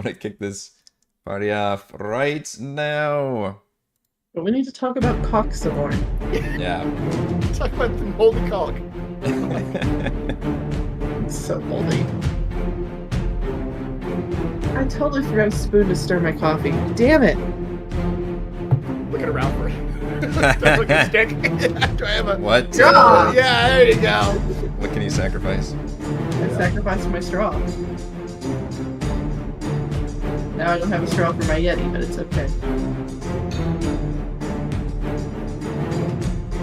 gonna kick this party off right now. But we need to talk about cock some more. Yeah. Talk about the moldy cock. It's so moldy. I totally forgot a spoon to stir my coffee. Damn it! Looking around for it. Look at stick. Do I have a What? Yeah. Yeah, there you go. What can you sacrifice? I sacrificed my straw. Now I don't have a straw for my Yeti, but it's okay.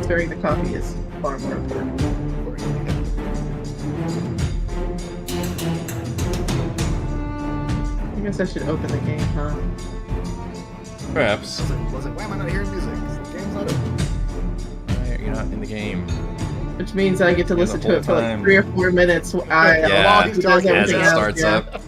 Stirring the coffee is far more important. I guess I should open the game, huh? Perhaps. Why am I not hearing music? The game's not open. Why are you not in the game? Which means I get to Yeah, listen the to it for whole like time. 3 or 4 minutes. Yeah, he's he does talking As everything it else, starts yeah. up.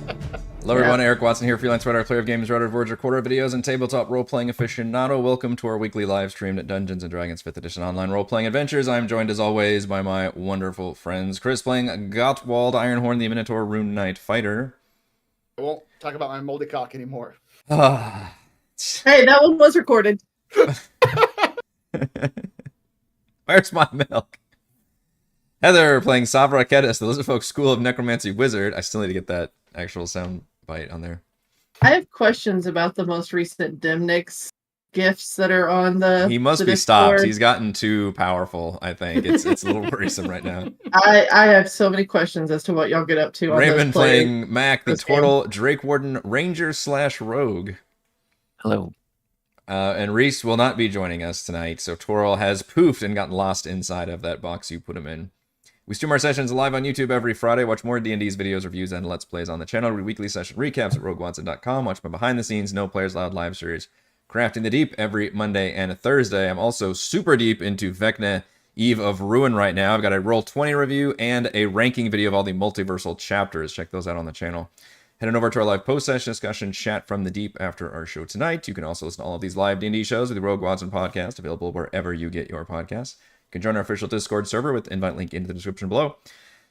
Hello everyone, Eric Watson here, freelance writer, player of games, writer of words, recorder of videos, and tabletop role-playing aficionado. Welcome to our weekly live stream at Dungeons & Dragons 5th Edition online role-playing adventures. I'm joined as always by my wonderful friends, Chris playing Gottwald Ironhorn, the Minotaur Rune Knight Fighter. I won't talk about my moldy cock anymore. Ah. Hey, that one was recorded. Where's my milk? Heather playing Savra Kedis, the Lizardfolk School of Necromancy Wizard. I still need to get that actual sound bite on there. I have questions about the most recent Dimnix gifts that are on the He must the be stopped. Discord. He's gotten too powerful, I think. It's a little worrisome right now. I have so many questions as to what y'all get up to on Raven those players. playing Mac, the this game. Turtle, Drake Warden, Ranger / Rogue. Hello. And Reese will not be joining us tonight, so Toril has poofed and gotten lost inside of that box you put him in. We stream our sessions live on YouTube every Friday. Watch more D&D's videos, reviews, and Let's Plays on the channel. Read weekly session recaps at roguewatson.com. Watch my behind-the-scenes, No Players Loud live series, Crafting the Deep, every Monday and Thursday. I'm also super deep into Vecna Eve of Ruin right now. I've got a Roll20 review and a ranking video of all the multiversal chapters. Check those out on the channel. Head on over to our live post-session discussion chat from the deep after our show tonight. You can also listen to all of these live D&D shows with the Rogue Watson podcast, available wherever you get your podcasts. You can join our official Discord server with the invite link in the description below.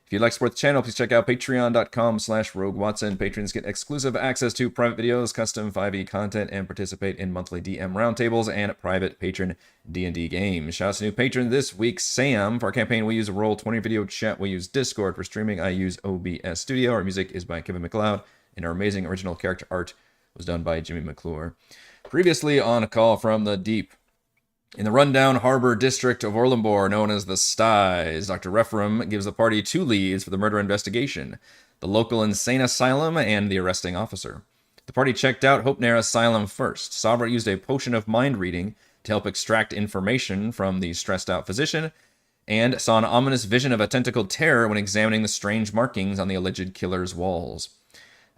If you'd like to support the channel, please check out patreon.com/roguewatson. Patrons get exclusive access to private videos, custom 5e content, and participate in monthly DM roundtables and private patron D&D games. Shout out to new patron this week, Sam. For our campaign, we use a Roll20 video chat. We use Discord. For streaming, I use OBS Studio. Our music is by Kevin MacLeod, and our amazing original character art was done by Jimmy McClure. Previously on A Call from the Deep. In the rundown harbor district of Orlumbor, known as the Styes, Dr. Rephram gives the party 2 leads for the murder investigation: the local insane asylum and the arresting officer. The party checked out Hopenair Asylum first. Sabra used a potion of mind reading to help extract information from the stressed-out physician, and saw an ominous vision of a tentacled terror when examining the strange markings on the alleged killer's walls.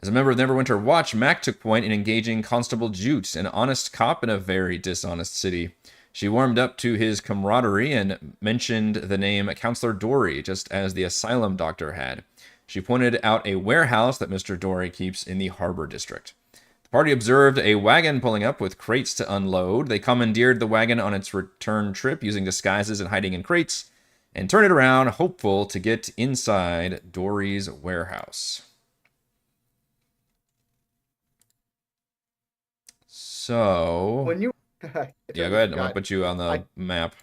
As a member of Neverwinter Watch, Mac took point in engaging Constable Jute, an honest cop in a very dishonest city. She warmed up to his camaraderie and mentioned the name Counselor Dory, just as the asylum doctor had. She pointed out a warehouse that Mr. Dory keeps in the harbor district. The party observed a wagon pulling up with crates to unload. They commandeered the wagon on its return trip using disguises and hiding in crates, and turned it around, hopeful to get inside Dory's warehouse. So... When you Yeah, go ahead. I'm going to put you on the map.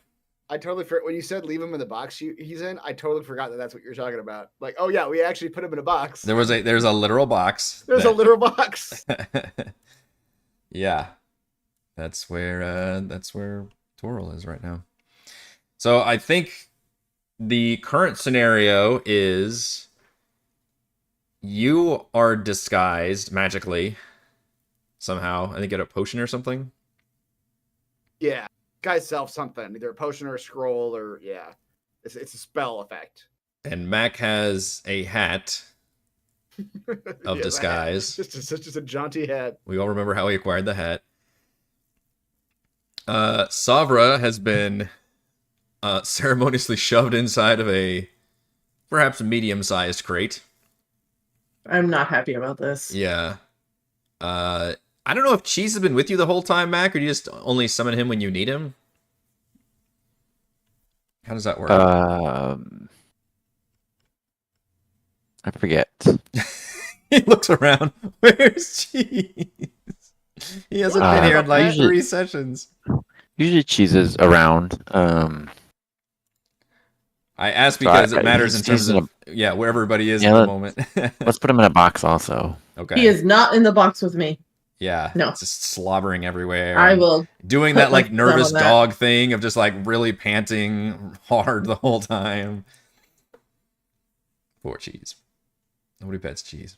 I totally forgot when you said leave him in the box he's in. I totally forgot that that's what you're talking about. Like, oh yeah, we actually put him in a box. There's a literal box. There's a literal box. Yeah. That's where Toril is right now. So I think the current scenario is you are disguised magically somehow. I think get a potion or something. Yeah, guy's self something, either a potion or a scroll, or yeah, it's a spell effect. And Mac has a hat of Yeah, disguise. Just a jaunty hat. We all remember how he acquired the hat. Savra has been ceremoniously shoved inside of a perhaps medium-sized crate. I'm not happy about this. Yeah. I don't know if Cheese has been with you the whole time, Mac, or do you just only summon him when you need him? How does that work? I forget. He looks around. Where's Cheese? He hasn't been here in like usually- 3 sessions. Usually cheese is around. I asked So because it matters in he's terms in of where everybody is Yeah, at the let- moment. Let's put him in a box also. Okay. He is not in the box with me. Yeah. No. Just slobbering everywhere. I and will. doing put that like my thumb nervous on that. dog thing of just like really panting hard the whole time. Poor Cheese. Nobody pets Cheese.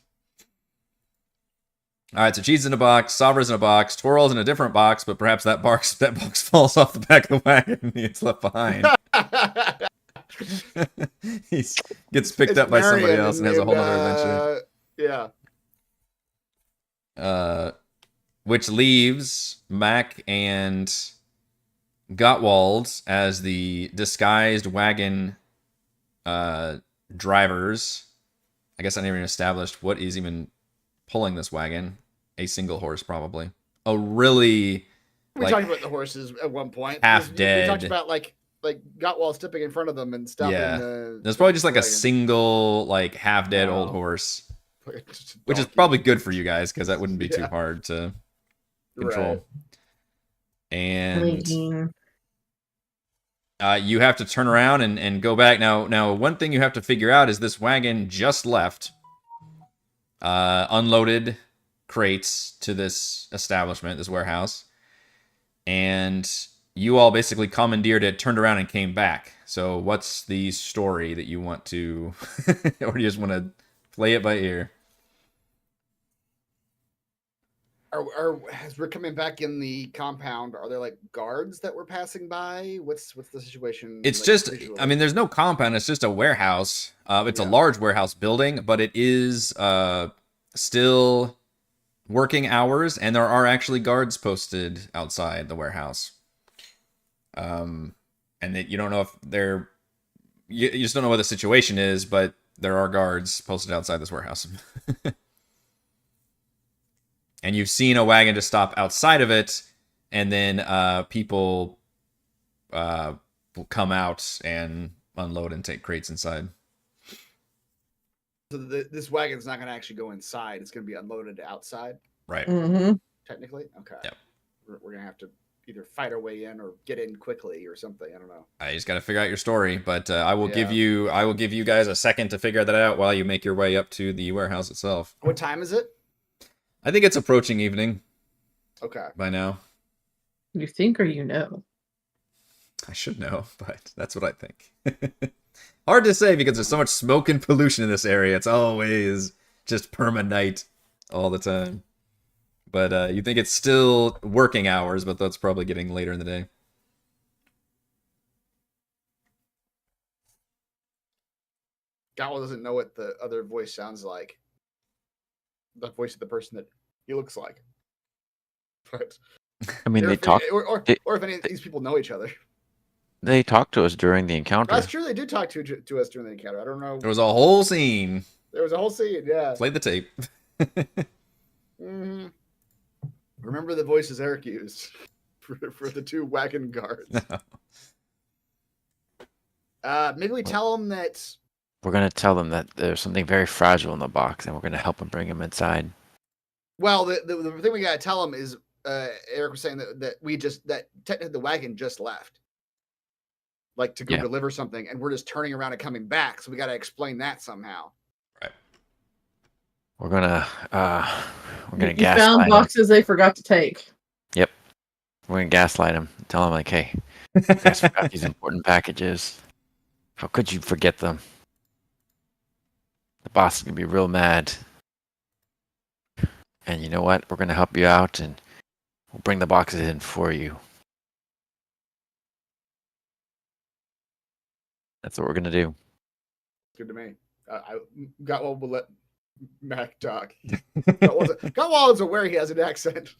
All right, so Cheese is in a box, Savra's in a box, Toral's in a different box, but perhaps that box falls off the back of the wagon and it's left behind. He gets picked It's up by somebody Marion else and has a whole other adventure. Yeah. Which leaves Mac and Gottwald as the disguised wagon drivers. I guess I never even established what is even pulling this wagon. A single horse, probably. A really We like, talked about the horses at one point. half We dead. talked about like Gottwald stepping in front of them and stopping Yeah. the. there's probably just like a wagon. single like half dead old Wow. horse, Just a which is donkey. probably good for you guys because that wouldn't be too Yeah. hard to control. Right. And Clean. you have to turn around and go back. Now, one thing you have to figure out is this wagon just left, unloaded crates to this establishment, this warehouse, and you all basically commandeered it, turned around, and came back. So what's the story that you want to, or do you just want to play it by ear? As we're coming back in the compound, are there like guards that were passing by? What's the situation? It's like, just, visually? I mean, there's no compound. It's just a warehouse. It's a Yeah. large warehouse building, but it is still working hours, and there are actually guards posted outside the warehouse. And that you don't know if they're, you just don't know what the situation is, but there are guards posted outside this warehouse. And you've seen a wagon just stop outside of it, and then people will come out and unload and take crates inside. So this wagon's not going to actually go inside. It's going to be unloaded outside, Right. Mm-hmm. technically. Okay. Yep. We're going to have to either fight our way in or get in quickly or something. I don't know. I just got to figure out your story, but I will give Yeah. you guys a second to figure that out while you make your way up to the warehouse itself. What time is it? I think it's approaching evening Okay. by now. You think or you know? I should know, but that's what I think. Hard to say because there's so much smoke and pollution in this area. It's always just perma-night all the time. But you think it's still working hours, but that's probably getting later in the day. Gowl doesn't know what the other voice sounds like. The voice of the person that he looks like. But I mean, or they if- talk. or they- if any of these people know each other. They talked to us during the encounter. That's true. They do talk to us during the encounter. I don't know. There was a whole scene. There was a whole scene. Yeah. Play the tape. hmm Remember the voices Eric used for the two wagon guards. Maybe we tell them that. We're gonna tell them that there's something very fragile in the box, and we're gonna help them bring them inside. Well, the thing we gotta tell them is Eric was saying that technically the wagon just left, like to go Yeah. deliver something, and we're just turning around and coming back. So we gotta explain that somehow. We're gonna You found gaslight them. boxes they forgot to take. We're gonna gaslight them. Tell them like, hey, you guys forgot these important packages. How could you forget them? The boss is gonna be real mad. And you know what? We're gonna help you out, and we'll bring the boxes in for you. That's what we're gonna do. Good to me. I Gottwald will let Mac talk. Gottwald's aware he has an accent.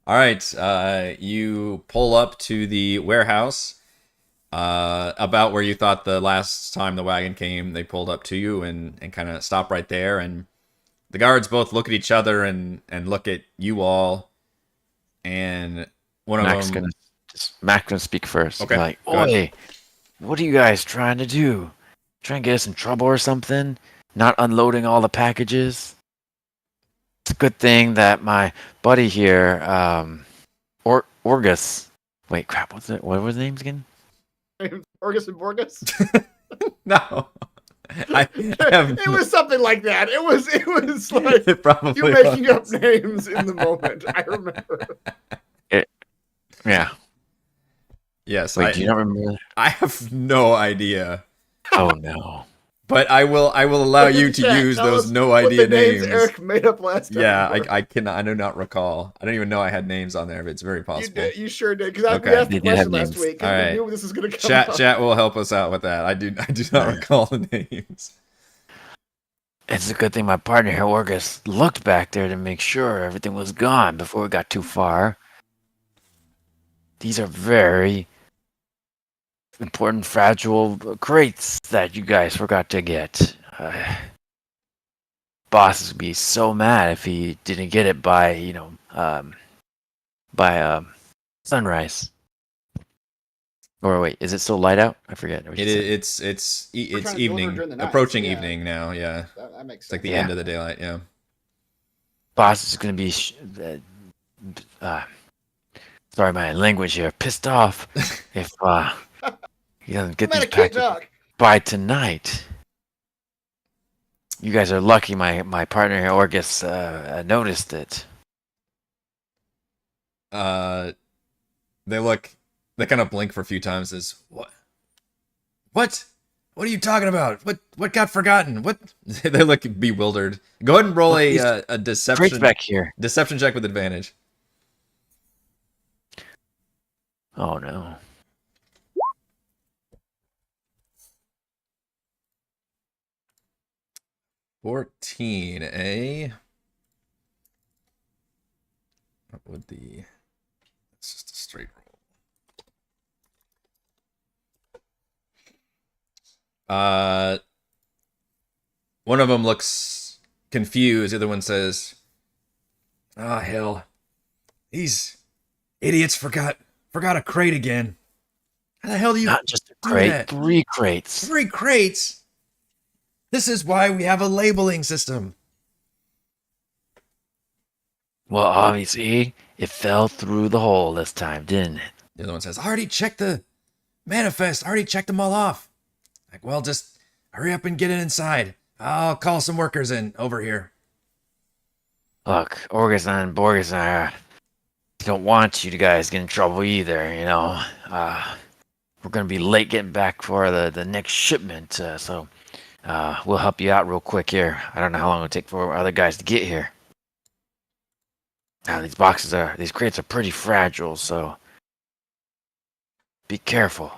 All right, you pull up to the warehouse, about where you thought the last time the wagon came. They pulled up to you and kind of stop right there, and the guards both look at each other and look at you all, and one of them. Mac's gonna speak first. Okay, Like, go ahead. oi, what are you guys trying to do? Trying to get us in trouble or something? not unloading all the packages. It's a good thing that my buddy here, Orgus. Wait, crap. What was his names again? Orgus and Borgus. No. I have It was something like that. It was like probably you making up names in the moment. I remember. Yeah. Yes, Wait, do you not remember? I have no idea. Oh no. But I will allow you to Chat, use tell those us no what idea the names names. Eric made up last time. Yeah, were. I cannot. I do not recall. I don't even know I had names on there, but it's very You possible. did. You sure did. Because Okay. we asked They the did have question last names. week, All and right. we knew this was going to come up. Chat will help us out with that. I do not Yeah. recall the names. It's a good thing my partner here, Orgus, looked back there to make sure everything was gone before we got too far. These are very important, fragile crates that you guys forgot to get. Boss would be so mad if he didn't get it by, sunrise. Or wait, is it still light out? I forget. what you said. It's trying to deliver evening, during the night, approaching so yeah. evening now. Yeah, That makes it's like sense. the Yeah. end of the daylight. Yeah. Boss is gonna be, sorry my language here, pissed off if he doesn't get I'm these at a kid packages dog. by tonight. You guys are lucky. My partner here, Orgus, noticed it. They kind of blink for a few times. As what are you talking about? What got forgotten? What? They look bewildered. Go ahead and roll Look, these a Crates deception back here. check with advantage. Oh no. $14, eh? What would the... It's just a straight roll. One of them looks confused. The other one says, "Ah, hell. These idiots forgot a crate again. How the hell do you Not just a do crate, that? 3 crates. 3 crates? This is why we have a labeling system." Well, obviously, it fell through the hole this time, didn't it? The other one says, "I already checked the manifest. I already checked them all off." Like, well, just hurry up and get it inside. I'll call some workers in over here. Look, Orgus and Borgus and I don't want you guys to get in trouble either, we're going to be late getting back for the next shipment, so we'll help you out real quick here. I don't know how long it'll take for other guys to get here. Now, these crates are pretty fragile, so be careful.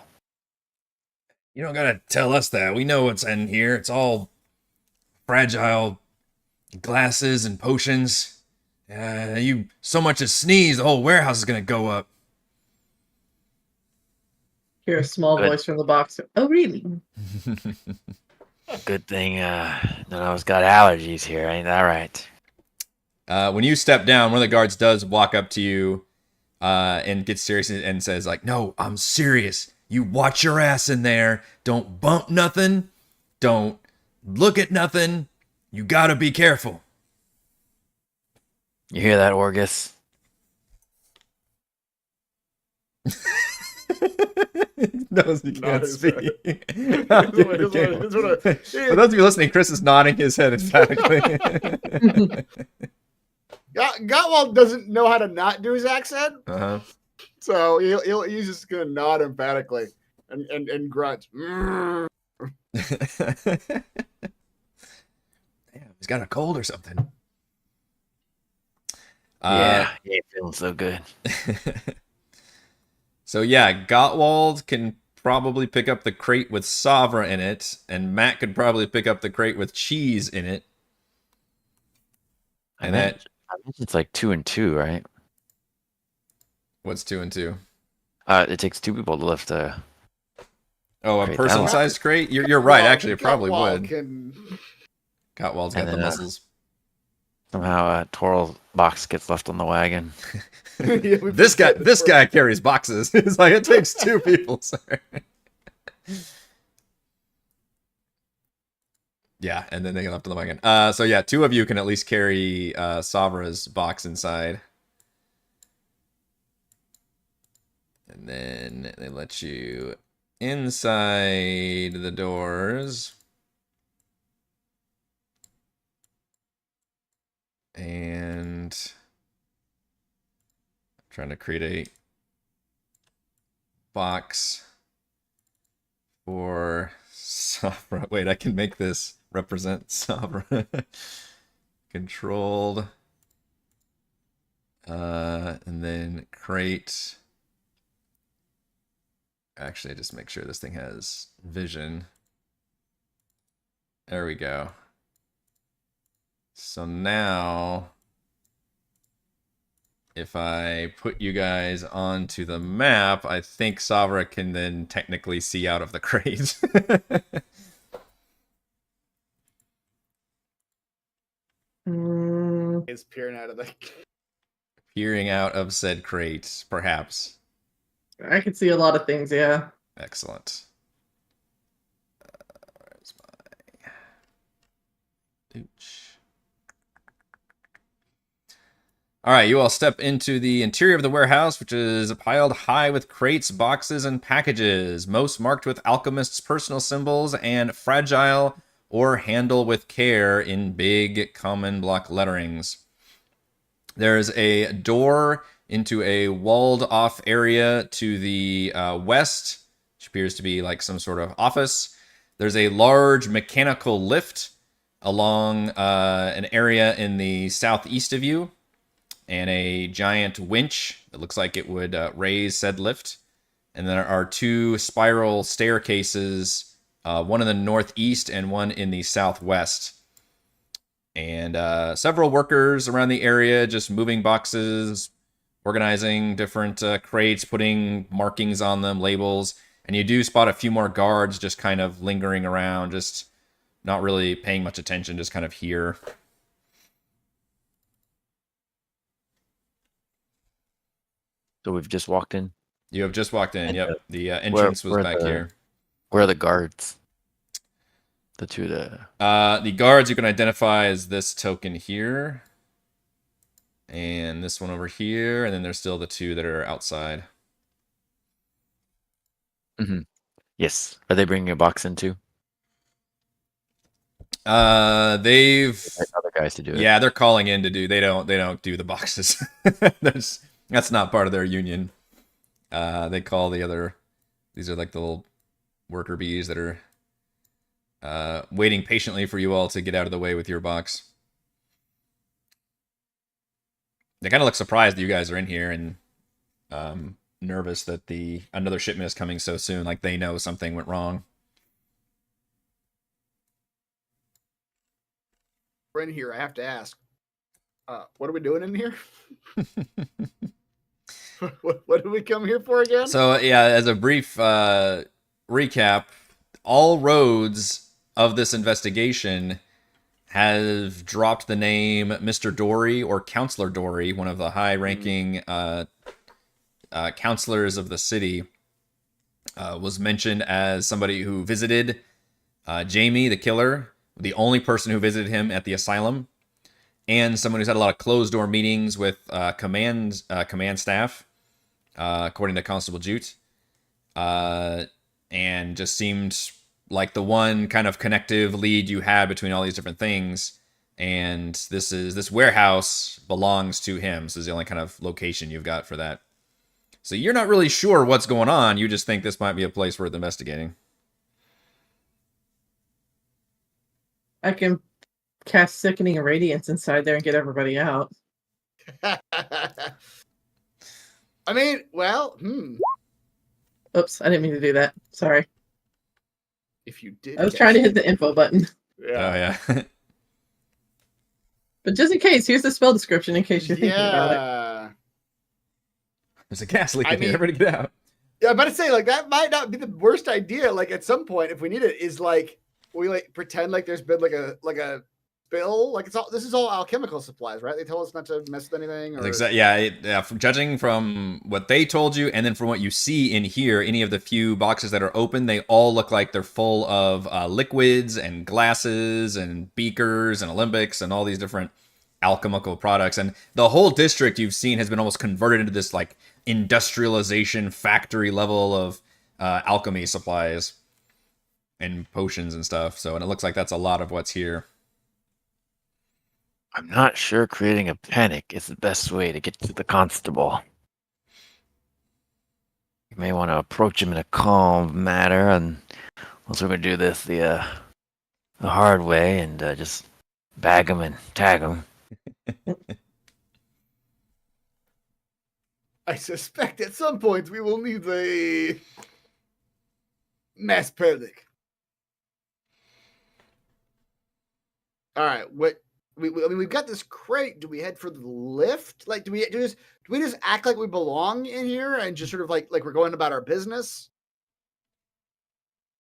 You don't gotta tell us that. We know what's in here. It's all fragile glasses and potions. You so much as sneeze, the whole warehouse is gonna go up. Hear a small Good. voice from the box. Oh, really? Good thing none of us got allergies here, ain't that right? When you step down, one of the guards does walk up to you and gets serious and says, like, "No, I'm serious. You watch your ass in there. Don't bump nothing. Don't look at nothing. You gotta be careful." You hear that, Orgus? knows he can't Nodding his speak. head. I'll do This it is again. what- this is what I- For those of you listening, Chris is nodding his head emphatically. Gottwald doesn't know how to not do his accent, Uh-huh. so he's just gonna nod emphatically and grunt. Mm. Damn, he's got a cold or something. Yeah, he ain't feeling so good. So yeah, Gottwald can probably pick up the crate with Savra in it, and Matt could probably pick up the crate with cheese in it. And I imagine it's like 2 and 2, right? What's 2 and 2? It takes 2 people to lift a. Oh, a Crate, person-sized crate? You're right. Well, Actually, it probably Gottwald would. Can... Gottwald's got And the then, muscles. Somehow, Toral's box gets left on the wagon. Yeah, we This guy, forget this the- guy carries boxes. It's like it takes 2 people, sir. Yeah, and then they left on the wagon. So yeah, 2 of you can at least carry Savra's box inside. And then they let you inside the doors. And I'm trying to create a box for Savra. Wait, I can make this represent Savra. Controlled. And then create. Actually, just make sure this thing has vision. There we go. So now, if I put you guys onto the map, I think Savra can then technically see out of the crate. Is peering out of the. Peering out of said crate, perhaps. I can see a lot of things, yeah. Excellent. Where's my... Ooch. All right, you all step into the interior of the warehouse, which is piled high with crates, boxes, and packages, most marked with alchemists' personal symbols and fragile or handle with care in big common block letterings. There's a door into a walled-off area to the west, which appears to be like some sort of office. There's a large mechanical lift along an area in the southeast of you, and a giant winch that looks like it would raise said lift. And there are 2 spiral staircases, one in the northeast and one in the southwest. And several workers around the area just moving boxes, organizing different crates, putting markings on them, labels. And you do spot a few more guards just kind of lingering around, just not really paying much attention, just kind of here. So we've just walked in. You have just walked in. And Yep. The entrance was back here. Where are the guards? The 2 The guards you can identify as this token here. And this one over here. And then there's still the 2 that are outside. Mm-hmm. Yes. Are they bringing a box in too? They've Like other guys to do it. Yeah, they're calling in to do. They don't do the boxes. That's not part of their union. They call the other. These are like the little worker bees that are waiting patiently for you all to get out of the way with your box. They kind of look surprised that you guys are in here and nervous that another shipment is coming so soon. Like they know something went wrong. We're in here. I have to ask. What are we doing in here? What did we come here for again? So yeah, as a brief recap, all roads of this investigation have dropped the name Mr. Dory or Counselor Dory, one of the high-ranking counselors of the city, was mentioned as somebody who visited Jamie, the killer, the only person who visited him at the asylum, and someone who's had a lot of closed-door meetings with command staff, according to Constable Jute, and just seemed like the one kind of connective lead you had between all these different things. And this warehouse belongs to him. So this is the only kind of location you've got for that. So you're not really sure what's going on. You just think this might be a place worth investigating. I can cast Sickening Radiance inside there and get everybody out. I mean, well, Oops, I didn't mean to do that. Sorry. If you did, I was trying to hit the info button. Yeah. Oh, yeah. But just in case, here's the spell description in case you're thinking about it. There's a gas leak I in here. mean- Everybody get out. Yeah, I'm about to say, like, that might not be the worst idea. Like, at some point, if we need it, is like we like pretend like there's been like a spill? Like this is all alchemical supplies, right? They tell us not to mess with anything. Or... Yeah. From judging from what they told you, and then from what you see in here, any of the few boxes that are open, they all look like they're full of liquids and glasses and beakers and alembics and all these different alchemical products. And the whole district you've seen has been almost converted into this like industrialization factory level of alchemy supplies and potions and stuff. So, and it looks like that's a lot of what's here. I'm not sure creating a panic is the best way to get to the constable. You may want to approach him in a calm manner, and also we're going to do this the hard way and just bag him and tag him. I suspect at some point we will need a mass panic. All right, what? I mean, we've got this crate. Do we head for the lift? Like, do we just act like we belong in here and just sort of like we're going about our business?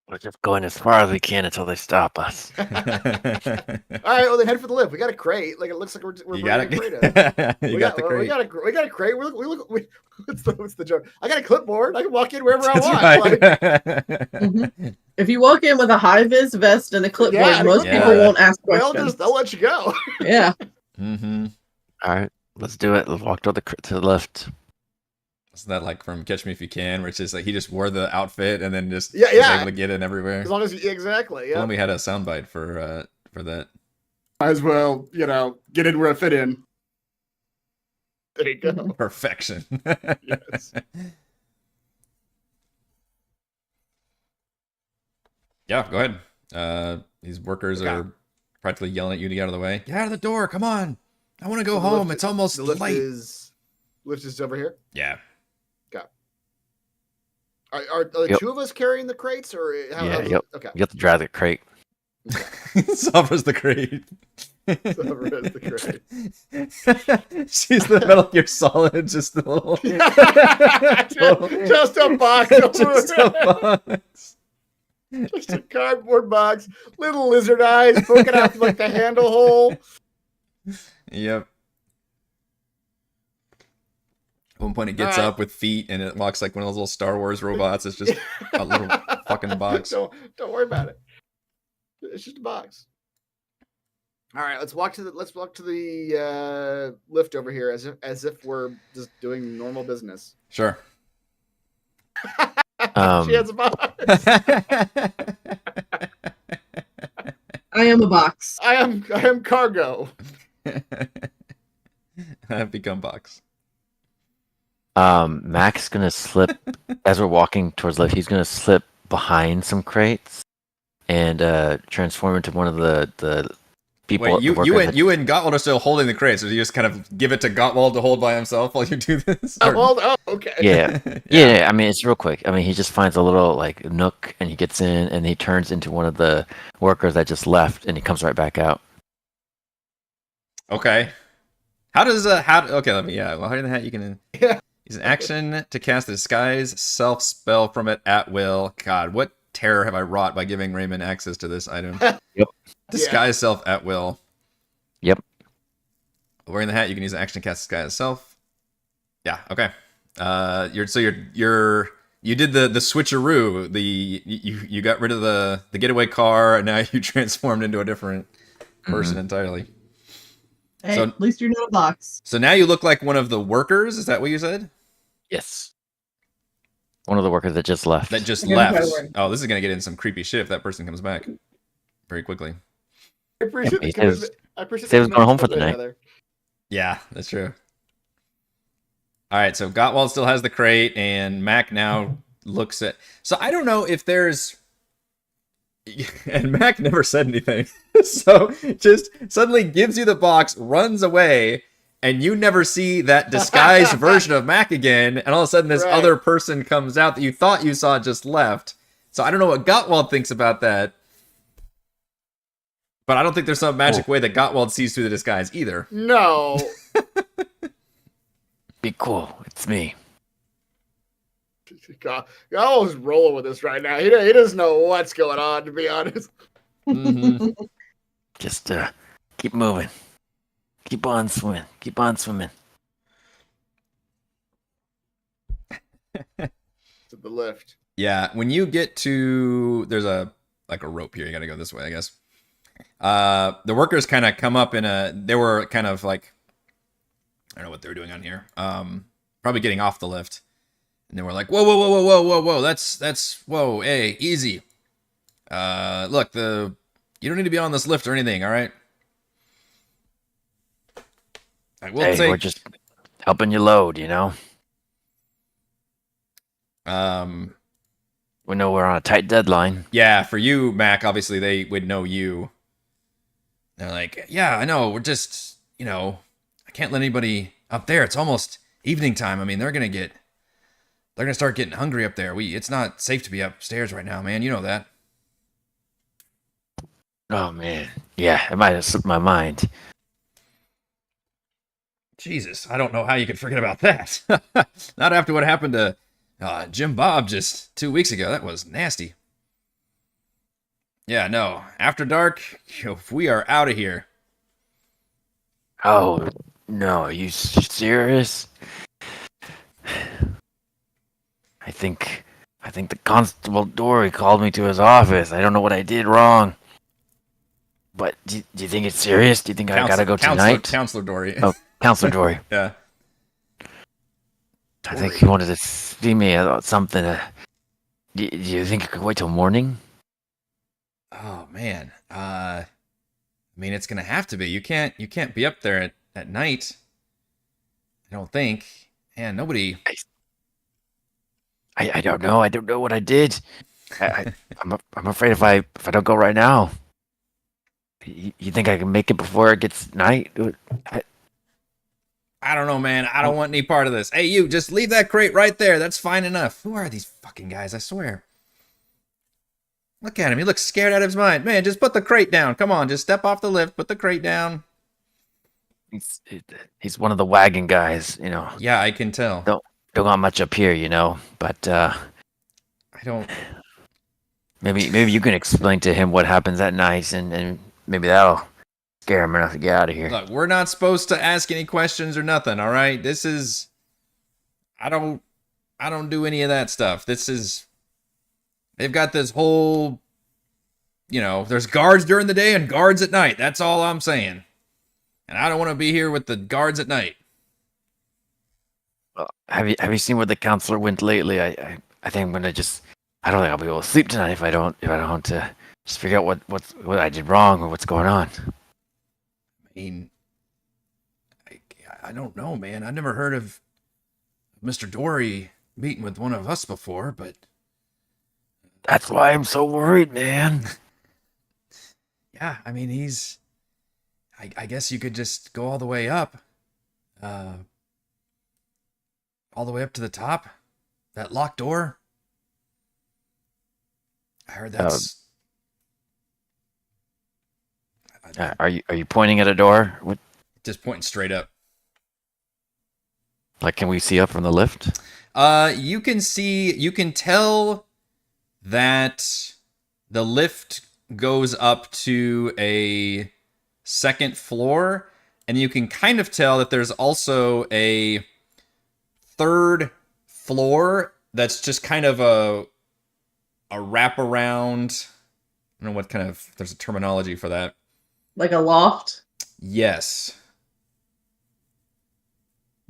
We're just going as far as we can until they stop us. All right, well then head for the lift. We got a crate. Like it looks like we're You bringing got a crate it. in. You got the crate. We got a crate. What's the joke? I got a clipboard. I can walk in wherever I That's want. right. Like, If you walk in with a high-vis vest and a clipboard, Yeah, most yeah. people won't ask questions. they'll let you go. Yeah. Mm-hmm. All right, let's do it. Let's walk to the left. Isn't that like from Catch Me If You Can, where it's just like he just wore the outfit and then just Yeah, was yeah. able to get in everywhere? As long as exactly. Well, Yeah. then we had a soundbite for that. Might as well, get in where I fit in. There you go. Perfection. Yes. Yeah, go ahead. These workers Okay. are practically yelling at you to get out of the way. Get out of the door! Come on! I want to go The home. lift- It's almost The lift late. is over here. Yeah. Are the Yep. two of us carrying the crates, or Yep. Okay. You have to drive the crate. Suffers the crate. Suffer as the crate. She's the Metal Gear Solid, just a little. Just a box. Just a box. Just a cardboard box. Little lizard eyes poking out like the handle hole. Yep. At one point, it gets All right. up with feet, and it walks like one of those little Star Wars robots. It's just a little fucking box. Don't worry about it. It's just a box. All right, let's walk to the lift over here as if we're just doing normal business. Sure. She has a box. I am a box. I am cargo. I've become box. Mac's gonna slip as we're walking towards left. He's gonna slip behind some crates and transform into one of the people. Wait, the workers that- you and Gottwald are still holding the crate, so you just kind of give it to Gottwald to hold by himself while you do this? Or- Oh, okay. Yeah. Yeah, I mean it's real quick. I mean he just finds a little like nook and he gets in and he turns into one of the workers that just left and he comes right back out. Okay. How does okay, let me well, hiding the hat you can Yeah. use an action to cast a disguise self spell from it at will. God, what terror have I wrought by giving Raymond access to this item? Yep. Disguise self at will. Yep. Wearing the hat, you can use an action to cast disguise self. Yeah, okay. You did the switcheroo. You got rid of the getaway car and now you transformed into a different person entirely. Hey, So- at least you're not a box. So now you look like one of the workers, is that what you said? Yes. One of the workers that just left. That just Yeah, left. probably. Oh, this is gonna get into some creepy shit if that person comes back very quickly. I appreciate he the commitment. says- I appreciate says the he's going home for the commitment night. there. Yeah, that's true. All right, so Gottwald still has the crate, and Mac now looks at. So I don't know if there's. And Mac never said anything, so just suddenly gives you the box, runs away, and you never see that disguised version of Mac again. And all of a sudden, this Right. other person comes out that you thought you saw just left. So I don't know what Gottwald thinks about that. But I don't think there's some magic way that Gottwald sees through the disguise either. No. Be cool. It's me. God, Godwall's rolling with this right now. He doesn't know what's going on, to be honest. Mhm. Just Keep moving. Keep on swimming. Keep on swimming. To the lift. Yeah, when you get to there's a rope here. You got to go this way, I guess. The workers kind of come up they were kind of like, I don't know what they were doing on here. Probably getting off the lift. And they were like, whoa, whoa, whoa, whoa, whoa, whoa, whoa, that's whoa, hey, easy. Look, you don't need to be on this lift or anything, all right? We're just helping you load, you know? We know we're on a tight deadline. Yeah, for you, Mac, obviously they would know you. They're like, yeah, I know, we're just, I can't let anybody up there. It's almost evening time. I mean, they're gonna start getting hungry up there. It's not safe to be upstairs right now, man. You know that. Oh, man. Yeah, it might have slipped my mind. Jesus, I don't know how you could forget about that. Not after what happened to Jim Bob just 2 weeks ago. That was nasty. Yeah, no. After dark, we are out of here. Oh, no. Are you serious? I think the Constable Dory called me to his office. I don't know what I did wrong. But do you think it's serious? Do you think I gotta go tonight? Counselor Dory. Oh, Counselor Dory. Yeah. I think he wanted to see me about something. Do you think I could wait till morning? Oh man. I mean, it's gonna have to be. You can't be up there at night. I don't think. And nobody. I don't know. I don't know what I did. I'm afraid if I don't go right now. You think I can make it before it gets night? I don't know, man. I don't want any part of this. Hey, you, just leave that crate right there. That's fine enough. Who are these fucking guys? I swear. Look at him. He looks scared out of his mind. Man, just put the crate down. Come on, just step off the lift. Put the crate down. He's one of the wagon guys, Yeah, I can tell. Don't got much up here, But I don't. Maybe you can explain to him what happens at night, and maybe that'll scare him enough to get out of here. Look, we're not supposed to ask any questions or nothing. All right, this is. I don't do any of that stuff. This is. They've got this whole. There's guards during the day and guards at night. That's all I'm saying. And I don't want to be here with the guards at night. Well, have you seen where the counselor went lately? I think I'm gonna I don't think I'll be able to sleep tonight if I don't just figure out what I did wrong or what's going on. I mean, I don't know, man. I've never heard of Mr. Dory meeting with one of us before, but that's why I'm so worried, man. Yeah, I mean, I guess you could just go all the way up. All the way up to the top. That locked door. I heard that's... Are you pointing at a door? What? Just pointing straight up. Like, can we see up from the lift? You can tell that the lift goes up to a second floor, and you can kind of tell that there's also a third floor that's just kind of a wraparound. I don't know what kind of, there's a terminology for that. Like a loft? Yes.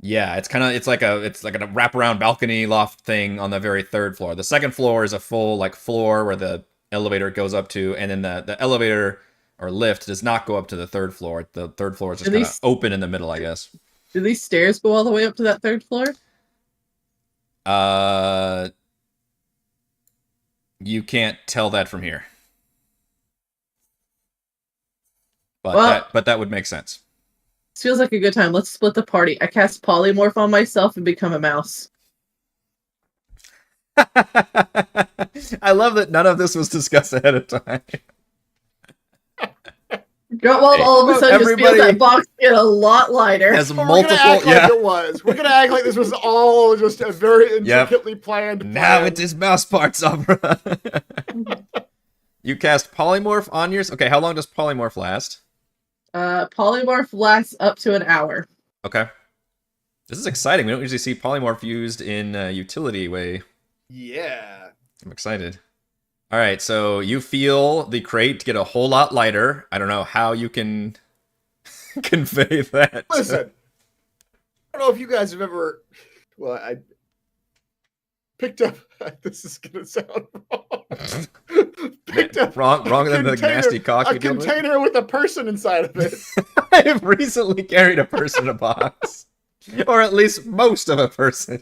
Yeah, it's like a wraparound balcony loft thing on the very third floor. The second floor is a full floor where the elevator goes up to, and then the elevator or lift does not go up to the third floor. The third floor is just kind of open in the middle, I guess. Do these stairs go all the way up to that third floor? You can't tell that from here. But that would make sense. This feels like a good time. Let's split the party. I cast polymorph on myself and become a mouse. I love that none of this was discussed ahead of time. Well, all of a sudden, just feels that box get a lot lighter. Has We're multiple. gonna act like it was. We're gonna act like this was all just a very intricately planned plan. Now it is mouse parts, Umbra. You cast polymorph on yours. Okay, how long does polymorph last? Polymorph lasts up to an hour. Okay. This is exciting. We don't usually see polymorph used in utility way. Yeah. I'm excited. All right, so you feel the crate get a whole lot lighter. I don't know how you can convey that. Listen, I don't know if you guys have ever. Well, I picked up. This is gonna sound wrong. Picked up wrong than the container- nasty cock a you deal with? container with a person inside of it. I have recently carried a person in a box. Or at least most of a person.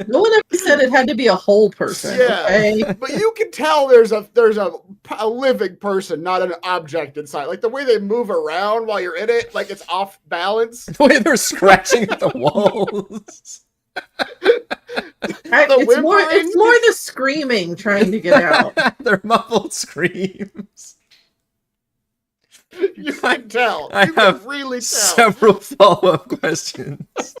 No one ever said it had to be a whole person. Yeah. Okay? But you can tell there's a living person, not an object inside. Like the way they move around while you're in it, like it's off balance. The way they're scratching at the walls. It's more the screaming trying to get out. They're muffled screams. You can tell. I You have can really tell. several follow-up questions.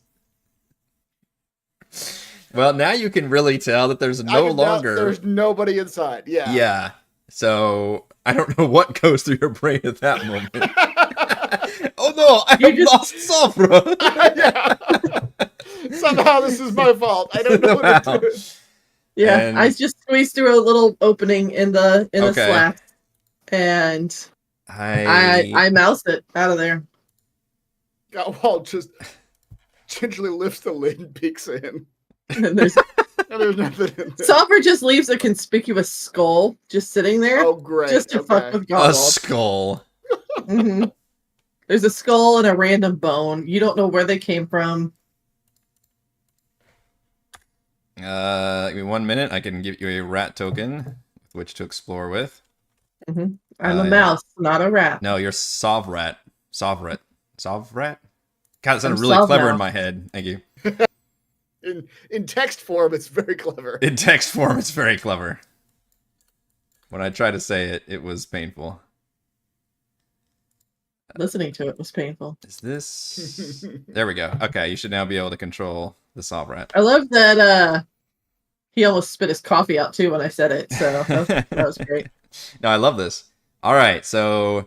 Well, now you can really tell that there's no longer... There's nobody inside. Yeah. Yeah. So, I don't know what goes through your brain at that moment. Oh no, I have lost Safra! Yeah. Somehow this is my fault. I don't know what to do. Yeah, And- I just squeezed through a little opening in the slats, and I moused it out of there. Walt just gingerly lifts the lid and peeks in. And there's And there's nothing in there. Soffer just leaves a conspicuous skull just sitting there, Oh, great. just to fuck with A Gottwald. skull. Mhm. There's a skull and a random bone. You don't know where they came from. Give me 1 minute. I can give you a rat token with which to explore with. I'm a Yeah. mouse, not a rat. No, you're Sovrat. Sovrat. Sovrat? God, that sounded I'm really clever Sovmouse. in my head. Thank you. In text form, it's very clever. In text form, it's very clever. When I tried to say it, it was painful. Listening to it was painful. Is this... There we go. Okay, you should now be able to control the Sovrat. I love that he almost spit his coffee out too when I said it, so that was great. No, I love this. All right, so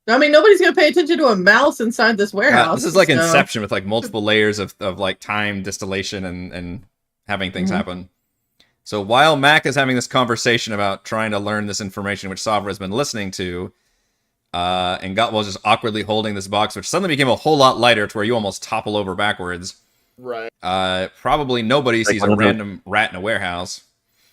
I mean, nobody's gonna pay attention to a mouse inside this warehouse. this is like so- Inception with like multiple layers of like time distillation and having things Mhm. happen. So while Mac is having this conversation about trying to learn this information, which Savra has been listening to, and Gottwald's just awkwardly holding this box, which suddenly became a whole lot lighter to where you almost topple over backwards. Right. Probably nobody Like sees one a of the- random rat in a warehouse.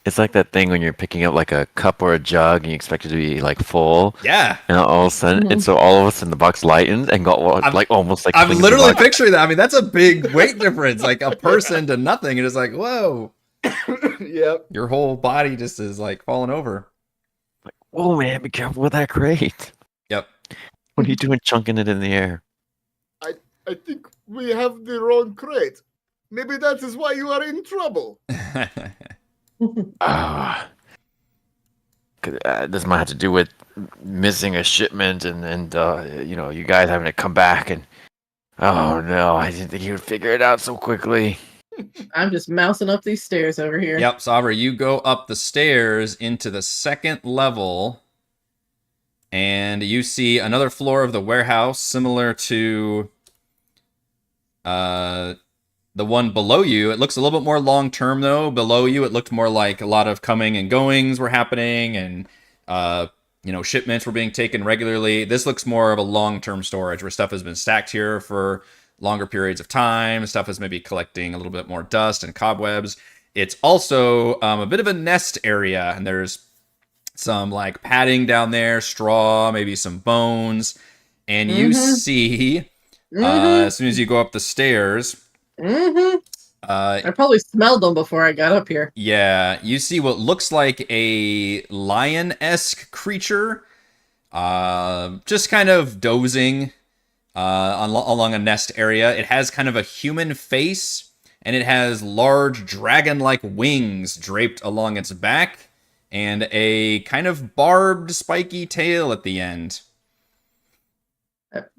It's like that thing when you're picking up like a cup or a jug and you expect it to be like full, Yeah. and all of a sudden, and so all of a sudden the box lightens and got I'm- like almost like I'm flings the literally box. picturing that. I mean, that's a big weight difference. Like a person to nothing. And it's like, whoa, Yep. your whole body just is like falling over. Whoa, man, be careful with that crate. Yep. What are you doing, chunking it in the air? I think we have the wrong crate. Maybe that is why you are in trouble. Ah. This might have to do with missing a shipment and you know, you guys having to come back and oh no, I didn't think you would figure it out so quickly. I'm just mousing up these stairs over here. Yep, Savra, you go up the stairs into the second level, and you see another floor of the warehouse similar to the one below you. It looks a little bit more long-term, though. Below you, it looked more like a lot of coming and goings were happening, and you know, shipments were being taken regularly. This looks more of a long-term storage where stuff has been stacked here for longer periods of time. Stuff is maybe collecting a little bit more dust and cobwebs. It's also a bit of a nest area, and there's some like padding down there, straw, maybe some bones, and you see as soon as you go up the stairs, I probably smelled them before I got up here. yeah, you see what looks like a lion-esque creature, just kind of dozing along a nest area. It has kind of a human face, and it has large dragon-like wings draped along its back, and a kind of barbed, spiky tail at the end.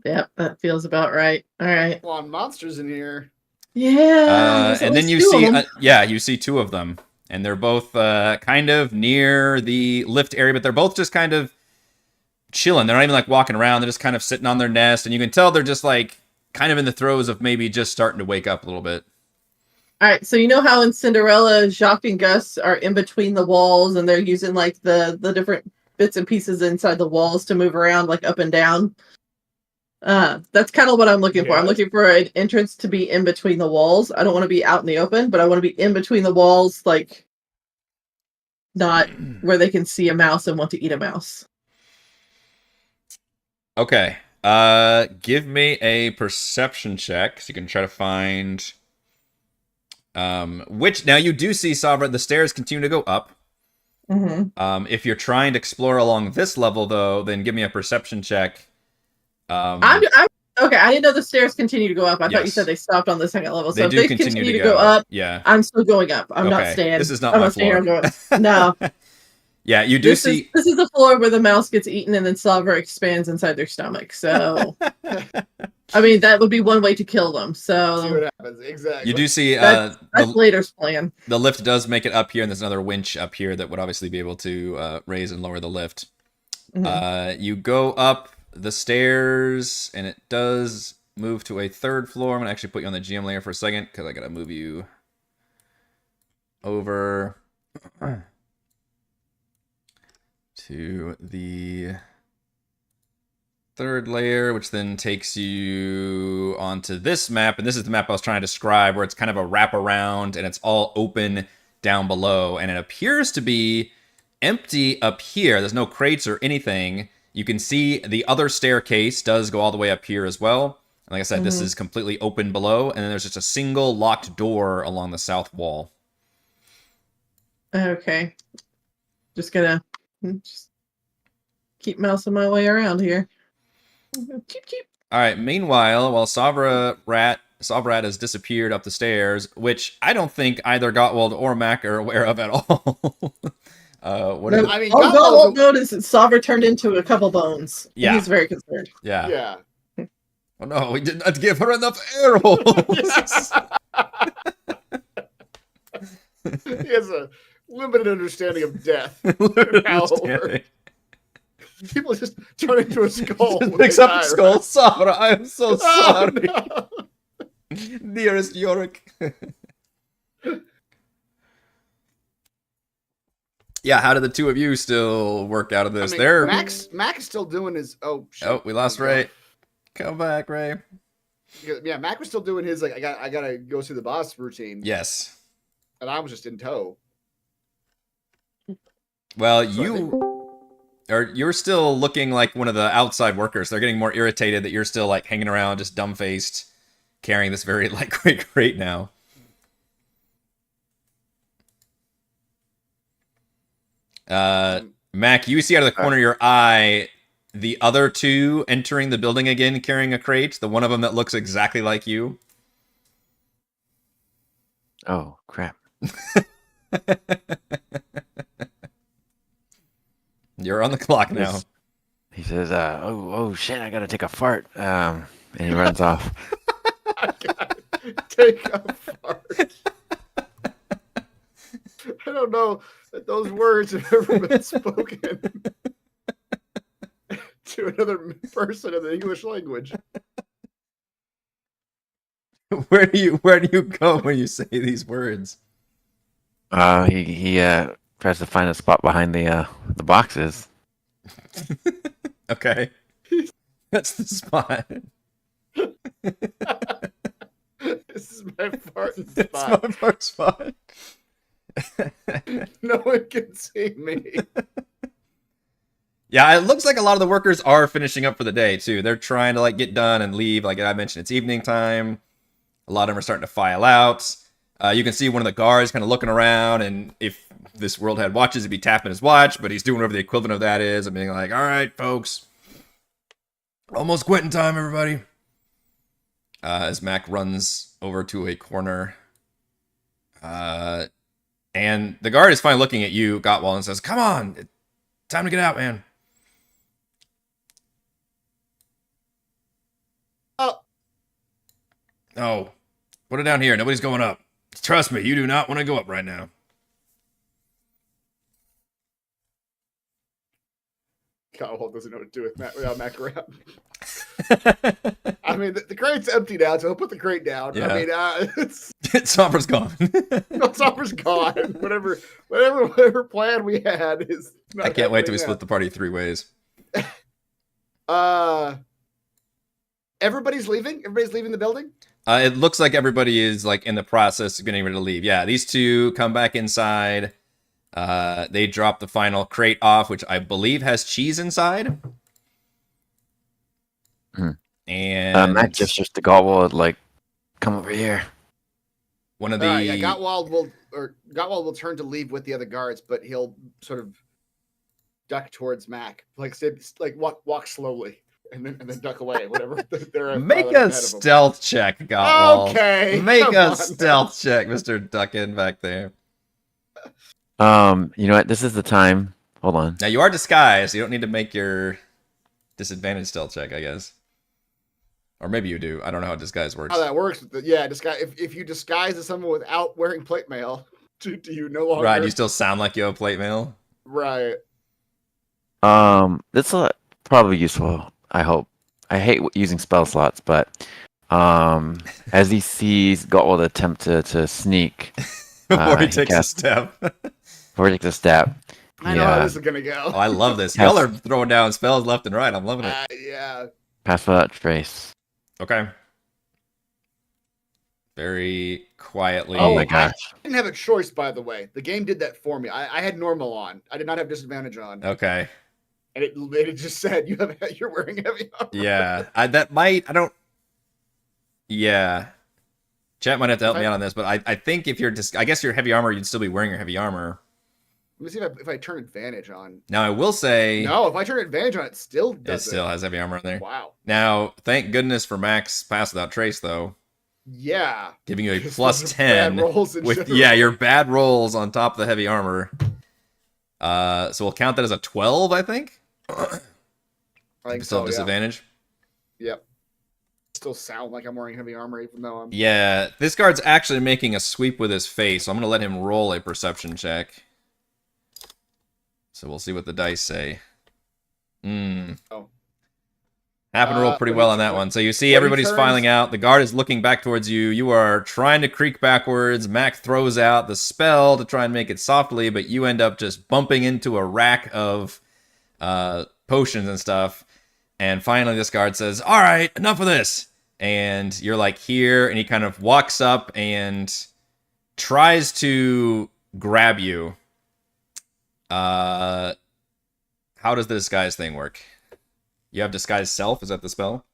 Yep, that feels about right. All right. Come on, monsters in here. Yeah. And then you see, you see two of them, and they're both kind of near the lift area, but they're both just kind of chilling. They're not even like walking around. They're just kind of sitting on their nest, and you can tell they're just like kind of in the throes of maybe just starting to wake up a little bit. All right, so you know how in Cinderella, Jacques and Gus are in between the walls, and they're using like the different bits and pieces inside the walls to move around, like up and down. That's kind of what I'm looking for. I'm looking for an entrance to be in between the walls. I don't want to be out in the open, but I want to be in between the walls, like not where they can see a mouse and want to eat a mouse. Okay. Give me a perception check so you can try to find which now you do see Sabra, the stairs continue to go up. Mm-hmm. If you're trying to explore along this level though, then give me a perception check. I'm okay. I didn't know the stairs continue to go up. I thought you said they stopped on the second level. So if they continue to go up, I'm still going up. I'm not staying. This is not my floor. No. Yeah, you do see. This is the floor where the mouse gets eaten and then Salver expands inside their stomach. So, I mean, that would be one way to kill them. So, see what happens. Exactly. You do see. That's later's plan. The lift does make it up here, and there's another winch up here that would obviously be able to raise and lower the lift. Mm-hmm. You go up the stairs, and it does move to a third floor. I'm gonna actually put you on the GM layer for a second because I gotta move you over to the third layer, which then takes you onto this map. And this is the map I was trying to describe, where it's kind of a wraparound and it's all open down below. And it appears to be empty up here. There's no crates or anything. You can see the other staircase does go all the way up here as well. And like I said, this is completely open below. And then there's just a single locked door along the south wall. Okay. Just gonna keep mousing my way around here. Cheep, cheep. All right. Meanwhile, while Sabra Rat has disappeared up the stairs, which I don't think either Gottwald or Mac are aware of at all. I mean, Gottwald noticed that Sabra turned into a couple bones. Yeah, he's very concerned. Yeah. Yeah. Oh no, we did not give her enough air holes. He has a limited understanding of death. People just turn into a skull. Just picks up a skull. Sabra, I am so sorry. No. Dearest Yorick. Yeah, how did the two of you still work out of this? I mean, Mac is still doing his. Oh, shit. Oh, we lost Ray. Come back, Ray. Yeah, Mac was still doing his I gotta go through the boss routine. Yes. And I was just in tow. Well, you're still looking like one of the outside workers. They're getting more irritated that you're still like hanging around, just dumbfaced, carrying this very lightweight crate now. Mac, you see out of the corner of your eye the other two entering the building again, carrying a crate. The one of them that looks exactly like you. Oh crap! You're on the clock now. He says, oh shit, I gotta take a fart. And he runs off. I gotta take a fart. I don't know that those words have ever been spoken to another person in the English language. Where do you go when you say these words? He tries to find a spot behind the boxes. Okay. That's the spot. This is my farting spot. It's my fart spot. No one can see me. Yeah, it looks like a lot of the workers are finishing up for the day too. They're trying to like get done and leave. Like I mentioned, it's evening time. A lot of them are starting to file out. You can see one of the guards kind of looking around, and if this world had watches, he'd be tapping his watch, but he's doing whatever the equivalent of that is. I'm being like, all right, folks. Almost quitting time, everybody. As Mac runs over to a corner. And the guard is finally looking at you, Gottwald, and says, come on, time to get out, man. Oh, put it down here. Nobody's going up. Trust me, you do not want to go up right now. Cowell doesn't know what to do with Matt without Mac around. I mean, the crate's empty now, so he'll put the crate down. Yeah. I mean, it's Sombra's gone. Summer's gone. Whatever plan we had is. Not I can't wait till we happening split the party 3 ways. now. Everybody's leaving. Everybody's leaving the building. It looks like everybody is like in the process of getting ready to leave. Yeah, these two come back inside. They drop the final crate off, which I believe has cheese inside. And Matt gestures to Gobble, like, come over here. one of the Yeah, Gottwald will turn to leave with the other guards, but he'll sort of duck towards Mac, like walk slowly, and then duck away. Whatever. They're make ahead a of him. stealth check, Gottwald. Okay, Make come a on, stealth check, Mr. Duckin back there. You know what? This is the time. Hold on. Now you are disguised, so you don't need to make your disadvantage stealth check, I guess. Or maybe you do. I don't know how disguise works. How that works? Disguise. If you disguise as someone without wearing plate mail, do you no longer? Right, you still sound like you have plate mail. Right. This is probably useful. I hope. I hate using spell slots, but as he sees Gottwald attempt to sneak Before he he takes a casts- step. before he takes a step, I know how this is gonna go. Oh, I love this. Y'all are throwing down spells left and right. I'm loving it. Yeah. pass without trace. Okay. Very quietly. Oh my gosh. I didn't have a choice, by the way. The game did that for me. I had normal on. I did not have disadvantage on, Okay. and it just said you're wearing heavy armor. Yeah. Yeah. Chat might have to help me out on this, but I think if you're I guess your heavy armor, you'd still be wearing your heavy armor. Let me see if I turn advantage on. Now I will say No, if I turn advantage on, it still it does. still has heavy armor in there. Wow. Now, thank goodness for Max pass without trace though, Yeah. giving you a Because plus those are bad 10 rolls in with general. your bad rolls on top of the heavy armor. So we'll count that as a 12, I think. I think Still so, have disadvantage. Yep. Still sound like I'm wearing heavy armor, even though I'm. Yeah, this guard's actually making a sweep with his face, so I'm gonna let him roll a perception check. So we'll see what the dice say. Oh. Happened to roll pretty when well he- on that when- one. So you see when he everybody's turns- filing out. The guard is looking back towards you. You are trying to creak backwards. Mac throws out the spell to try and make it softly, but you end up just bumping into a rack of potions and stuff. And finally this guard says, "All right, enough of this." And you're like here, and he kind of walks up and tries to grab you. How does the disguise thing work? You have disguise self? Is that the spell?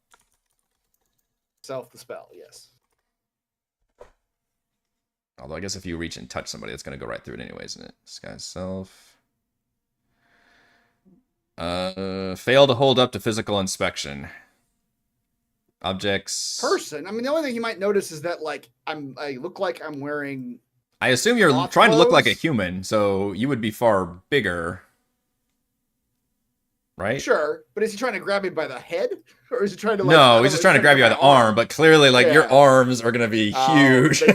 Self the spell, yes. Although I guess if you reach and touch somebody, it's going to go right through it anyways, isn't it? Disguise self. Fail to hold up to physical inspection. Objects. Person. I mean, the only thing you might notice is that I look like I'm wearing. I assume you're Cloth trying to look like a clothes? human, so you would be far bigger. Right? Sure, but is he trying to grab me by the head, or is he trying to? I No, don't he's know, just trying to grab you by the arm, but clearly, like, your Yeah. arms are going to be Oh, huge. they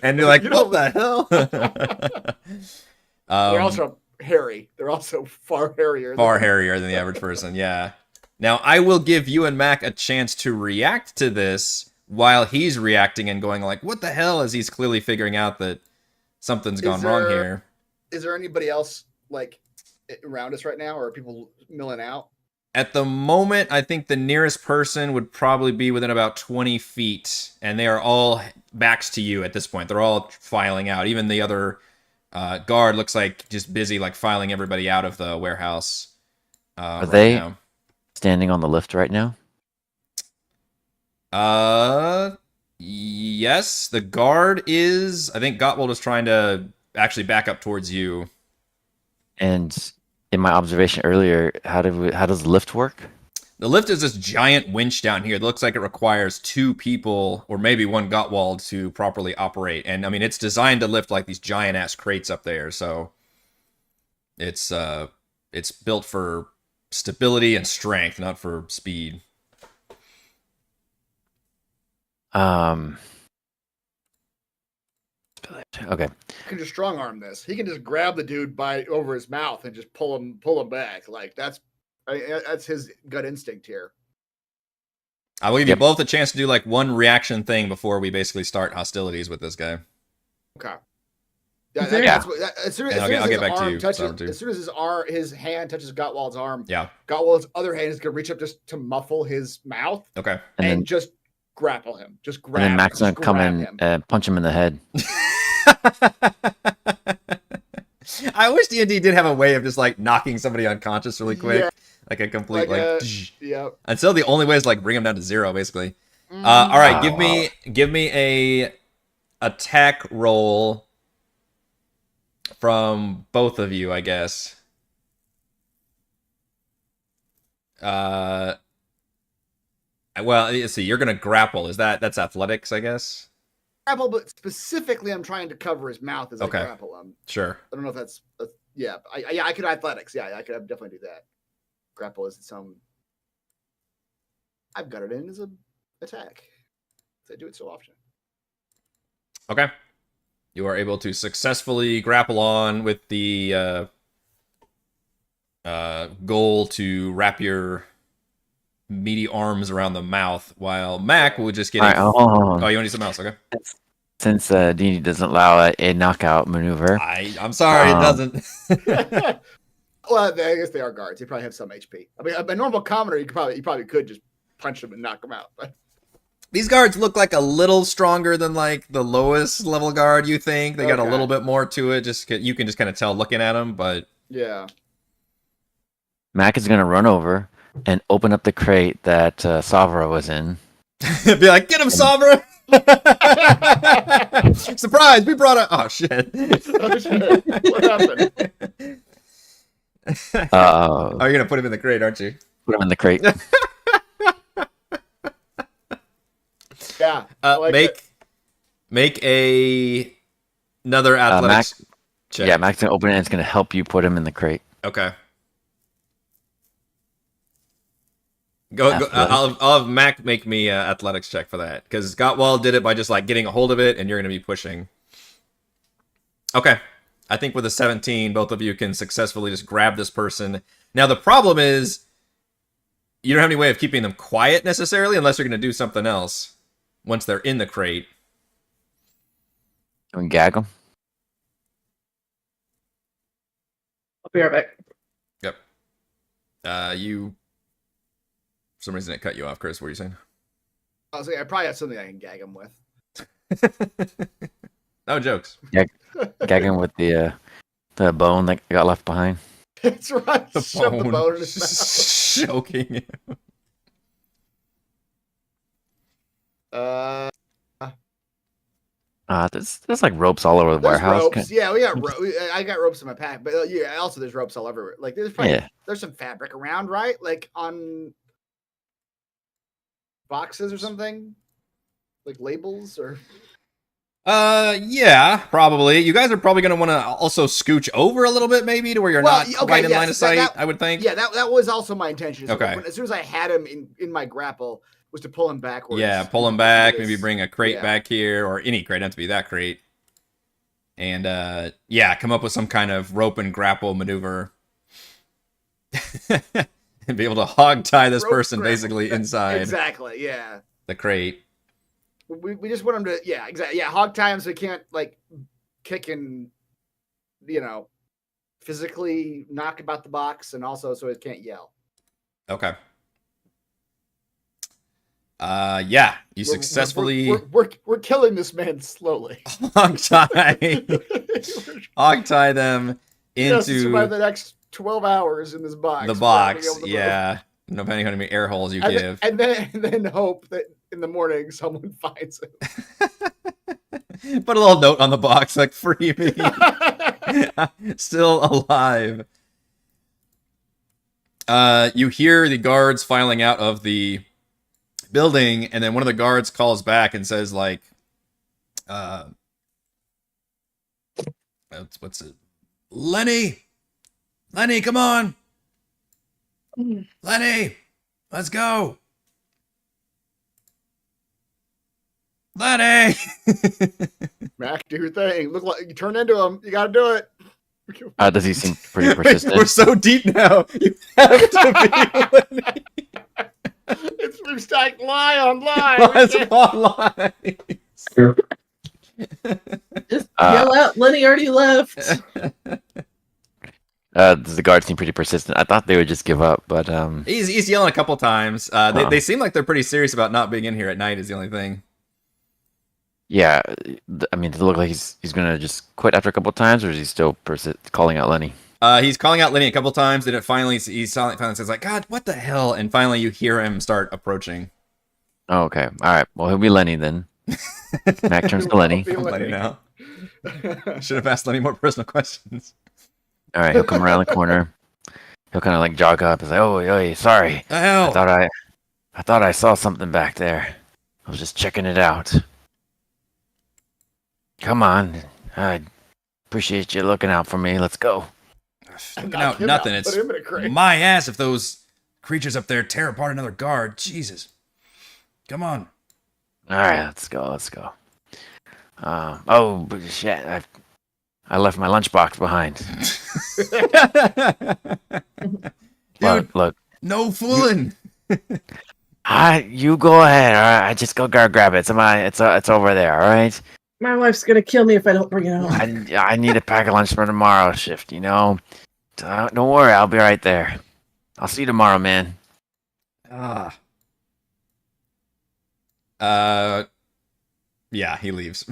And you're like, You what know- the hell? They're also hairy. They're also far hairier. Far hairier than the average person, yeah. Now, I will give you and Mac a chance to react to this while he's reacting and going like, what the hell, as he's clearly figuring out that something's gone wrong here. Is there anybody else around us right now, or are people milling out? At the moment, I think the nearest person would probably be within about 20 feet, and they are all backs to you at this point. They're all filing out. Even the other guard looks like just busy, like filing everybody out of the warehouse. Are right they now. standing on the lift right now? Yes, the guard is. I think Gottwald is trying to actually back up towards you. And in my observation earlier, how does the lift work? The lift is this giant winch down here. It looks like it requires 2 people or maybe 1 Gottwald to properly operate. And I mean, it's designed to lift like these giant ass crates up there. So it's built for stability and strength, not for speed. Spell Okay. He can just strong arm this. He can just grab the dude by over his mouth and just pull him back. Like that's his gut instinct here. I will give you Yep. both a chance to do like one reaction thing before we basically start hostilities with this guy. Okay. Is there- That's what, as soon as, And as, soon I'll as get his back to arm you, touches, Sovereign, too. as soon as his hand touches Gottwald's arm, Yeah. Gottwald's other hand is gonna reach up just to muffle his mouth Okay. and, And then just grapple him. Just grab. and then Mac's gonna just come grab in him. and punch him in the head. I wish D&D did have a way of just like knocking somebody unconscious really quick. Yeah. Like a complete Yep. until the only way is like bring them down to 0 basically. Mm. All right, Wow. give me a attack roll from both of you, I guess. Well, let's see. You're gonna grapple. That's athletics, I guess. Grapple, but specifically, I'm trying to cover his mouth as Okay. I grapple him. Sure. I don't know if that's yeah. I could athletics. Yeah, I could definitely do that. Grapple is its own. I've got it in as an attack. I do it so often. Okay. You are able to successfully grapple on with the goal to wrap your meaty arms around the mouth, while Mac will just get. All right, hold on. Oh, you want to do something else? Okay. Since D&D doesn't allow a knockout maneuver, I'm sorry, it doesn't. Well, I guess they are guards. They probably have some HP. I mean, a normal commoner, you probably could just punch them and knock them out. But These guards look like a little stronger than like the lowest level guard. You think they got a Okay. little bit more to it? Just you can just kind of tell looking at them, but yeah, Mac is gonna run over and open up the crate that Savra was in. be like, "Get him, Savra!" Surprise! We brought a. Oh shit! Oh, shit. What happened? Oh, you're gonna put him in the crate, aren't you? Put him in the crate. Yeah. I like it. Make another athletics check. Yeah, Mac's gonna open it and it's gonna help you put him in the crate. Okay. Go. Athletics. I'll have Mac make me an athletics check for that because Gottwald did it by just like getting a hold of it, and you're gonna be pushing. Okay. I think with a 17, both of you can successfully just grab this person. Now the problem is, you don't have any way of keeping them quiet necessarily, unless you're gonna do something else once they're in the crate. Can we gag him? I'll be right back. Yep. You. For some reason it cut you off, Chris. What are you saying? I was like, I probably have something I can gag him with. No jokes. Gag him with the bone that got left behind. That's right. The Shove the bone. bone in his mouth. Choking him. There's like ropes all over the There's warehouse. ropes. Yeah, we got I got ropes in my pack, but yeah, also there's ropes all everywhere. Like there's probably, Yeah. there's some fabric around, right? Like on boxes or something, like labels or. Yeah, probably. You guys are probably gonna want to also scooch over a little bit, maybe, to where you're not quite in line of sight. I would think. Yeah, that was also my intention. So Okay. as soon as I had him in my grapple, was to pull him backwards. Yeah, pull him back. Into Maybe this- bring a crate yeah. back here, or any crate. Doesn't have to be that crate. And yeah, come up with some kind of rope and grapple maneuver, and be able to hog tie this Rope person grapple. basically inside Exactly. Yeah. the crate. We just want him to exactly hog tie him so he can't like kick and physically knock about the box, and also so he can't yell. Okay. Yeah, you We're- successfully we're killing this man slowly. hog tie them He has to into survive the next 12 hours in this box. the without being box. able to move. Yeah, depending on how many air holes you And give. then, and then hope that in the morning someone finds him. Put a little note on the box like "free me." Still alive. You hear the guards filing out of the building, and then one of the guards calls back and says, like, what's it? Lenny, come on, Lenny, let's go. Lenny! Mac, do your thing. Look like you turn into him. You got to do it. Does he seem pretty persistent? We're so deep now. You have to be Lenny. We've stacked lie on lie. We Lies can't- upon lies. Just yell out, Lenny already left. Does the guard seem pretty persistent? I thought they would just give up, but He's yelling a couple times. They seem like they're pretty serious about not being in here at night is the only thing. yeah. I mean, does it look like he's gonna just quit after a couple times, or is he still calling out Lenny? He's calling out Lenny a couple times, and finally says like, God, what the hell? And finally you hear him start approaching. Oh, okay. All right. Well, he'll be Lenny then. Mac turns to Lenny. Be I'm Lenny now. Should have asked Lenny more personal questions. All right. He'll come around the corner. He'll kind of like jog up. He's like, "Oh, sorry. The hell? I thought I saw something back there. I was just checking it out. Come on. I appreciate you looking out for me. Let's go." Looking Knock out him nothing. out, It's put him in a crate. my ass if those creatures up there tear apart another guard. Jesus. Come on. All right. Let's go. Oh, but shit. I left my lunchbox behind. Dude, Look. no fooling. You go ahead. All right. I just go grab it. It's over there. All right. My wife's gonna kill me if I don't bring it home. I need to pack a lunch for tomorrow's shift. Don't worry. I'll be right there. I'll see you tomorrow, man. Ah. Yeah, he leaves.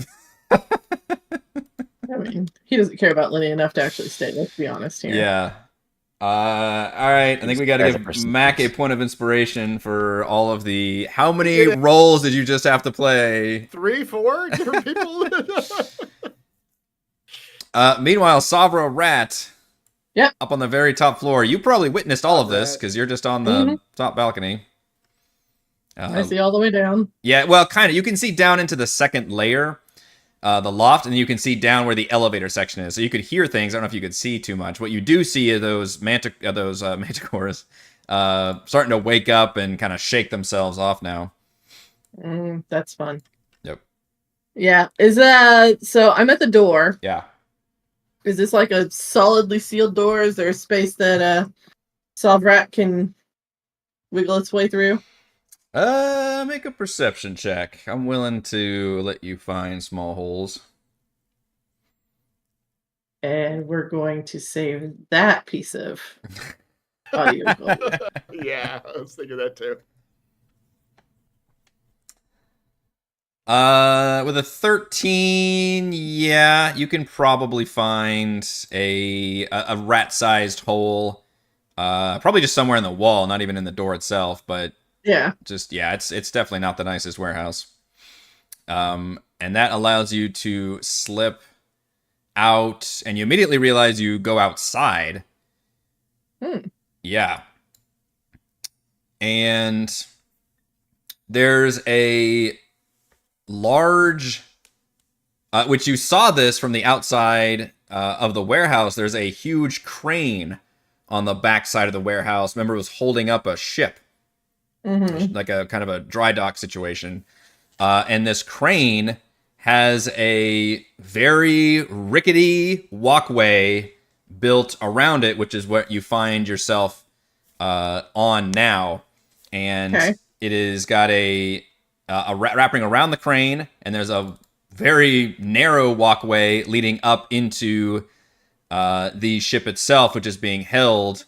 I mean, he doesn't care about Lenny enough to actually stay. Let's be honest here. Yeah. All right. I think we got to As a give person. Mac a point of inspiration for all of the. How many roles did you just have to play? 3, 4 different people. Meanwhile, Savra Rat. Yep. Up on the very top floor. You probably witnessed all of this Rat. because you're just on the top balcony. I see all the way down. Yeah, well, kind of. You can see down into the second layer, the loft, and you can see down where the elevator section is. So you could hear things. I don't know if you could see too much. What you do see are those manticores starting to wake up and kind of shake themselves off now. That's fun. Yep. Yeah. Is so I'm at the door. Yeah. Is this like a solidly sealed door? Is there a space that Savrat can wiggle its way through? Make a perception check. I'm willing to let you find small holes. And we're going to save that piece of audio gold. Yeah, I was thinking that too. With a 13, yeah, you can probably find a rat-sized hole. Probably just somewhere in the wall, not even in the door itself, but Yeah. just, yeah, it's definitely not the nicest warehouse. And that allows you to slip out, and you immediately realize you go outside. Yeah. And there's a large, which you saw this from the outside of the warehouse. There's a huge crane on the back side of the warehouse. Remember, it was holding up a ship, like a kind of a dry dock situation. And this crane has a very rickety walkway built around it, which is what you find yourself on now. And it is got a wrapping around the crane, and there's a very narrow walkway leading up into the ship itself, which is being held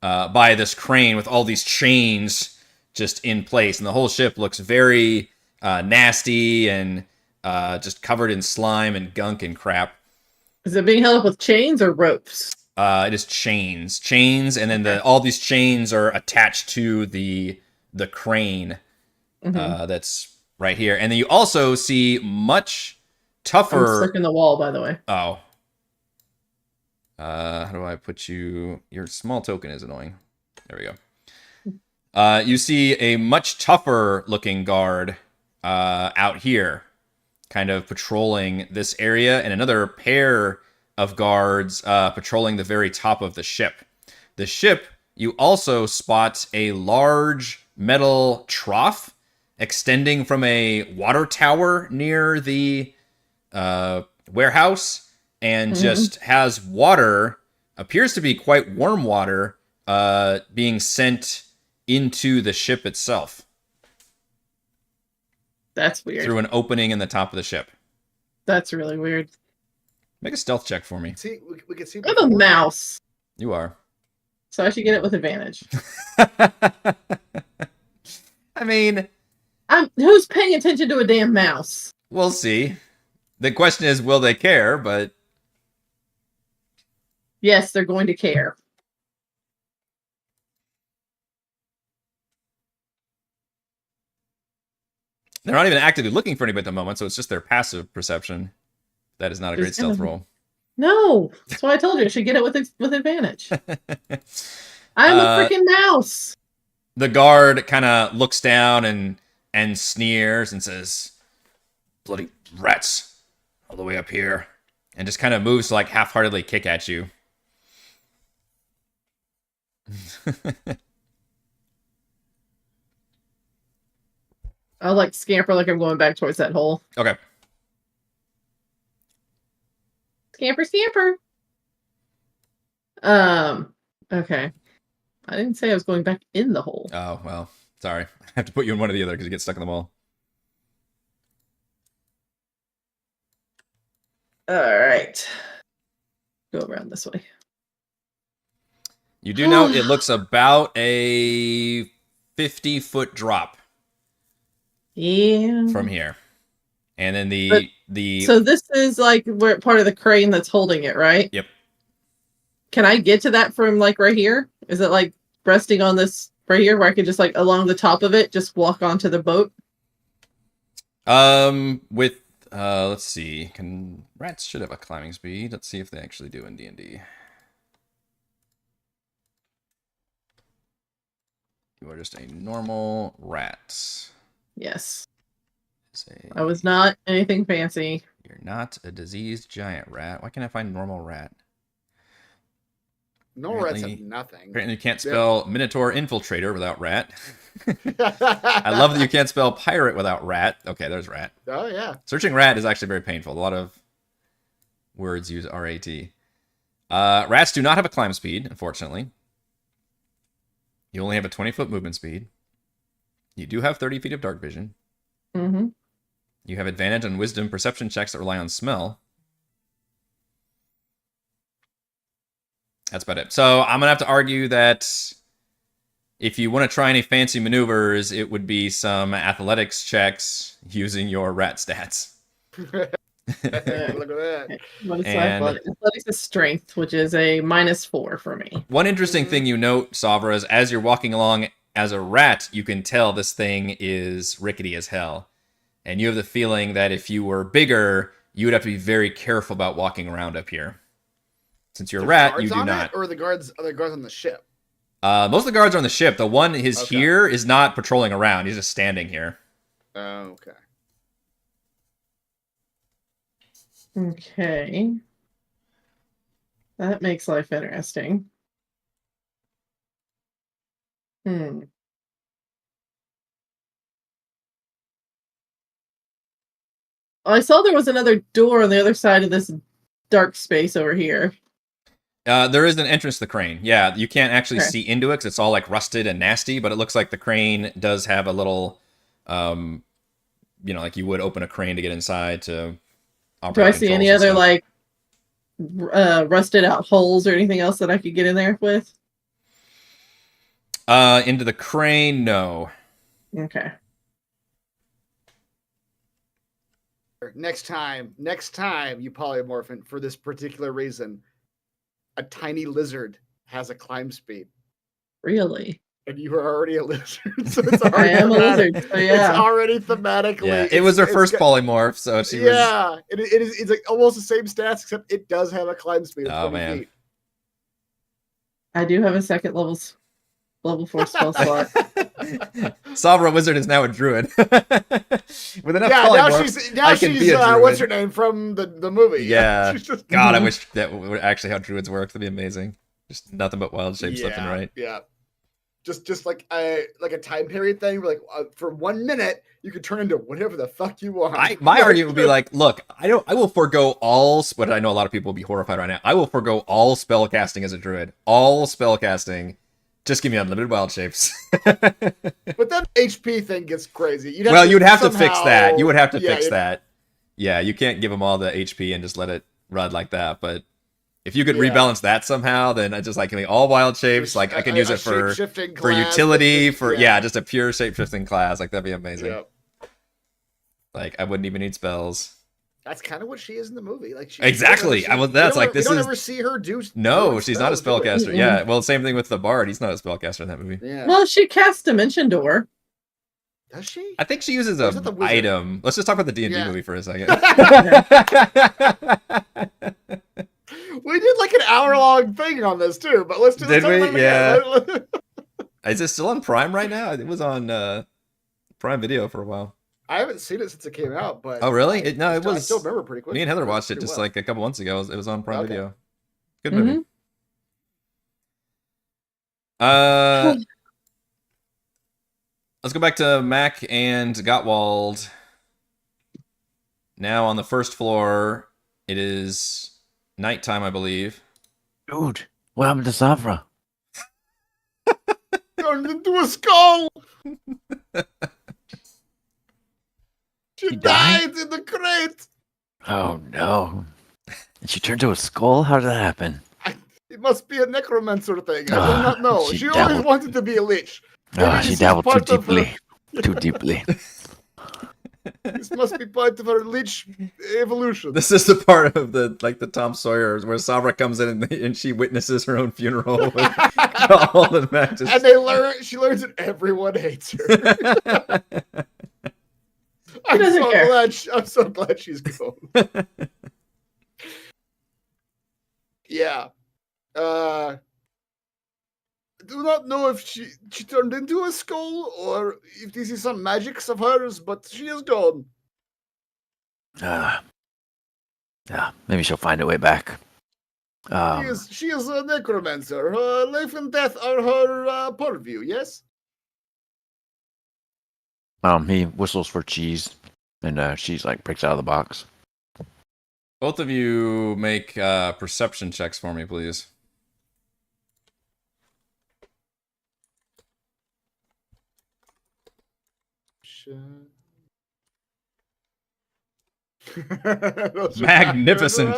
by this crane with all these chains just in place. And the whole ship looks very nasty and just covered in slime and gunk and crap. Is it being held up with chains or ropes? It is chains, and then all these chains are attached to the crane that's right here. And then you also see much tougher. I'm stuck in the wall, by the way. Oh. How do I put you? Your small token is annoying. There we go. You see a much tougher looking guard out here, kind of patrolling this area, and another pair of guards patrolling the very top of the ship. The ship, you also spot a large metal trough extending from a water tower near the warehouse, and just has water, appears to be quite warm water, being sent into the ship itself. That's weird. Through an opening in the top of the ship. That's really weird. Make a stealth check for me. See, we can see. I have a mouse, You are. so I should get it with advantage. I mean, who's paying attention to a damn mouse? we'll see. The question is, will they care? But Yes, they're going to care. they're not even actively looking for anybody at the moment, so it's just their passive perception. That is not a great Just stealth gonna- roll. No, that's why I told you I should get it with advantage. I'm a freaking mouse. The guard kind of looks down and sneers and says, "Bloody rats, all the way up here," and just kind of moves to like half-heartedly kick at you. I'll like scamper like I'm going back towards that hole. Okay. Scamper, scamper. Okay. I didn't say I was going back in the hole. Oh, well, sorry. I have to put you in one or the other because you get stuck in the wall. All right. Go around this way. You do know it looks about a 50-foot drop Yeah. from here. And then But- the So this is like where part of the crane that's holding it, right? Yep. Can I get to that from like right here? Is it like resting on this right here where I could just like along the top of it just walk onto the boat? with let's see. Rats should have a climbing speed. Let's see if they actually do in D&D. You are just a normal rat. Yes. It's I was not anything fancy. You're not a diseased giant rat. Why can't I find normal rat? No rats Apparently- have nothing. Apparently you can't spell Minotaur Infiltrator without rat. I love that you can't spell pirate without rat. Okay, there's rat. Oh yeah. Searching rat is actually very painful. A lot of words use RAT. Rats do not have a climb speed, unfortunately. You only have a 20-foot movement speed. You do have 30 feet of dark vision. Mm-hmm. You have advantage on wisdom perception checks that rely on smell. That's about it. So I'm going to have to argue that if you want to try any fancy maneuvers, it would be some athletics checks using your rat stats. Look at that. What is And- athletics? Athletics is strength, which is a -4 for me. One interesting thing you note, Savra, is as you're walking along as a rat, you can tell this thing is rickety as hell. And you have the feeling that if you were bigger, you would have to be very careful about walking around up here. Since you're a rat, you Guards do on not. it, or the guards? Are the guards on the ship? Most of the guards are on the ship. The one is Okay. here is not patrolling around. He's just standing here. Oh, okay. Okay. That makes life interesting. I saw there was another door on the other side of this dark space over here. There is an entrance to the crane. Yeah, you can't actually Okay. see into it because it's all like rusted and nasty, but it looks like the crane does have a little, like you would open a crane to get inside to operate. Do I see any controls and other stuff. like rusted out holes or anything else that I could get in there with? Into the crane? No. Okay. Next time, you polymorph for this particular reason, a tiny lizard has a climb speed, Really? and you are already a lizard, so it's I already am a thematic. lizard, so yeah. It's already thematically. Yeah, it was her it's first got- polymorph, so she was. Yeah, it is. It's like almost the same stats, except it does have a climb speed of Oh, 20 man. feet. I do have a second level 4 spell slot. Savra Wizard is now a druid. With enough Yeah, now polymorphs, now I can she's be a druid. what's her name from the movie? Yeah. She's just- God, I Mhm. wish that were actually how druids work. That'd be amazing. Just nothing but wild shapes left and right. Yeah. just like a time period thing. Where, like for 1 minute, you could turn into whatever the fuck you want. My argument would be like, look, I will forego all, but I know a lot of people will be horrified right now. I will forego all spell casting as a druid. All spell casting. Just give me unlimited wild shapes. But that HP thing gets crazy. You'd have to fix that. You would have to fix that. Yeah, you can't give them all the HP and just let it run like that. But if you could rebalance that somehow, then I just like all wild shapes. Like I can use it for utility, for just a pure shapeshifting class. Like that'd be amazing. Yep. Like I wouldn't even need spells. That's kind of what she is in the movie. Like exactly. That's like this is. You don't ever see her do. No, she's not a spellcaster. Yeah. Well, same thing with the bard. He's not a spellcaster in that movie. Yeah. Well, she casts Dimension Door. Does she? I think she uses an item. Let's just talk about the D&D movie for a second. We did like an hour-long thing on this too, but let's do. Did we? Yeah. Is it still on Prime right now? It was on Prime Video for a while. I haven't seen it since it came out, but oh really? It was. I still remember pretty quick. Me and Heather watched it just like a couple months ago. It was on Prime Video. Good movie. Let's go back to Mac and Gottwald. Now on the first floor, it is nighttime, I believe. Dude, what happened to Savra? Turned into a skull. She died in the crate. Oh no! And she turned to a skull. How did that happen? It must be a necromancer thing. I do not know. She always wanted to be a lich. She dabbled too deeply. Too deeply. This must be part of her lich evolution. This is the part of the Tom Sawyer where Savra comes in and she witnesses her own funeral with all the matches. And she learns that everyone hates her. I'm so glad she's gone. Yeah. Do not know if she turned into a skull or if this is some magics of hers, but she is gone. Yeah, maybe she'll find a way back. She is a necromancer. Her life and death are her purview, yes? He whistles for cheese, and cheese breaks out of the box. Both of you make perception checks for me, please. Magnificent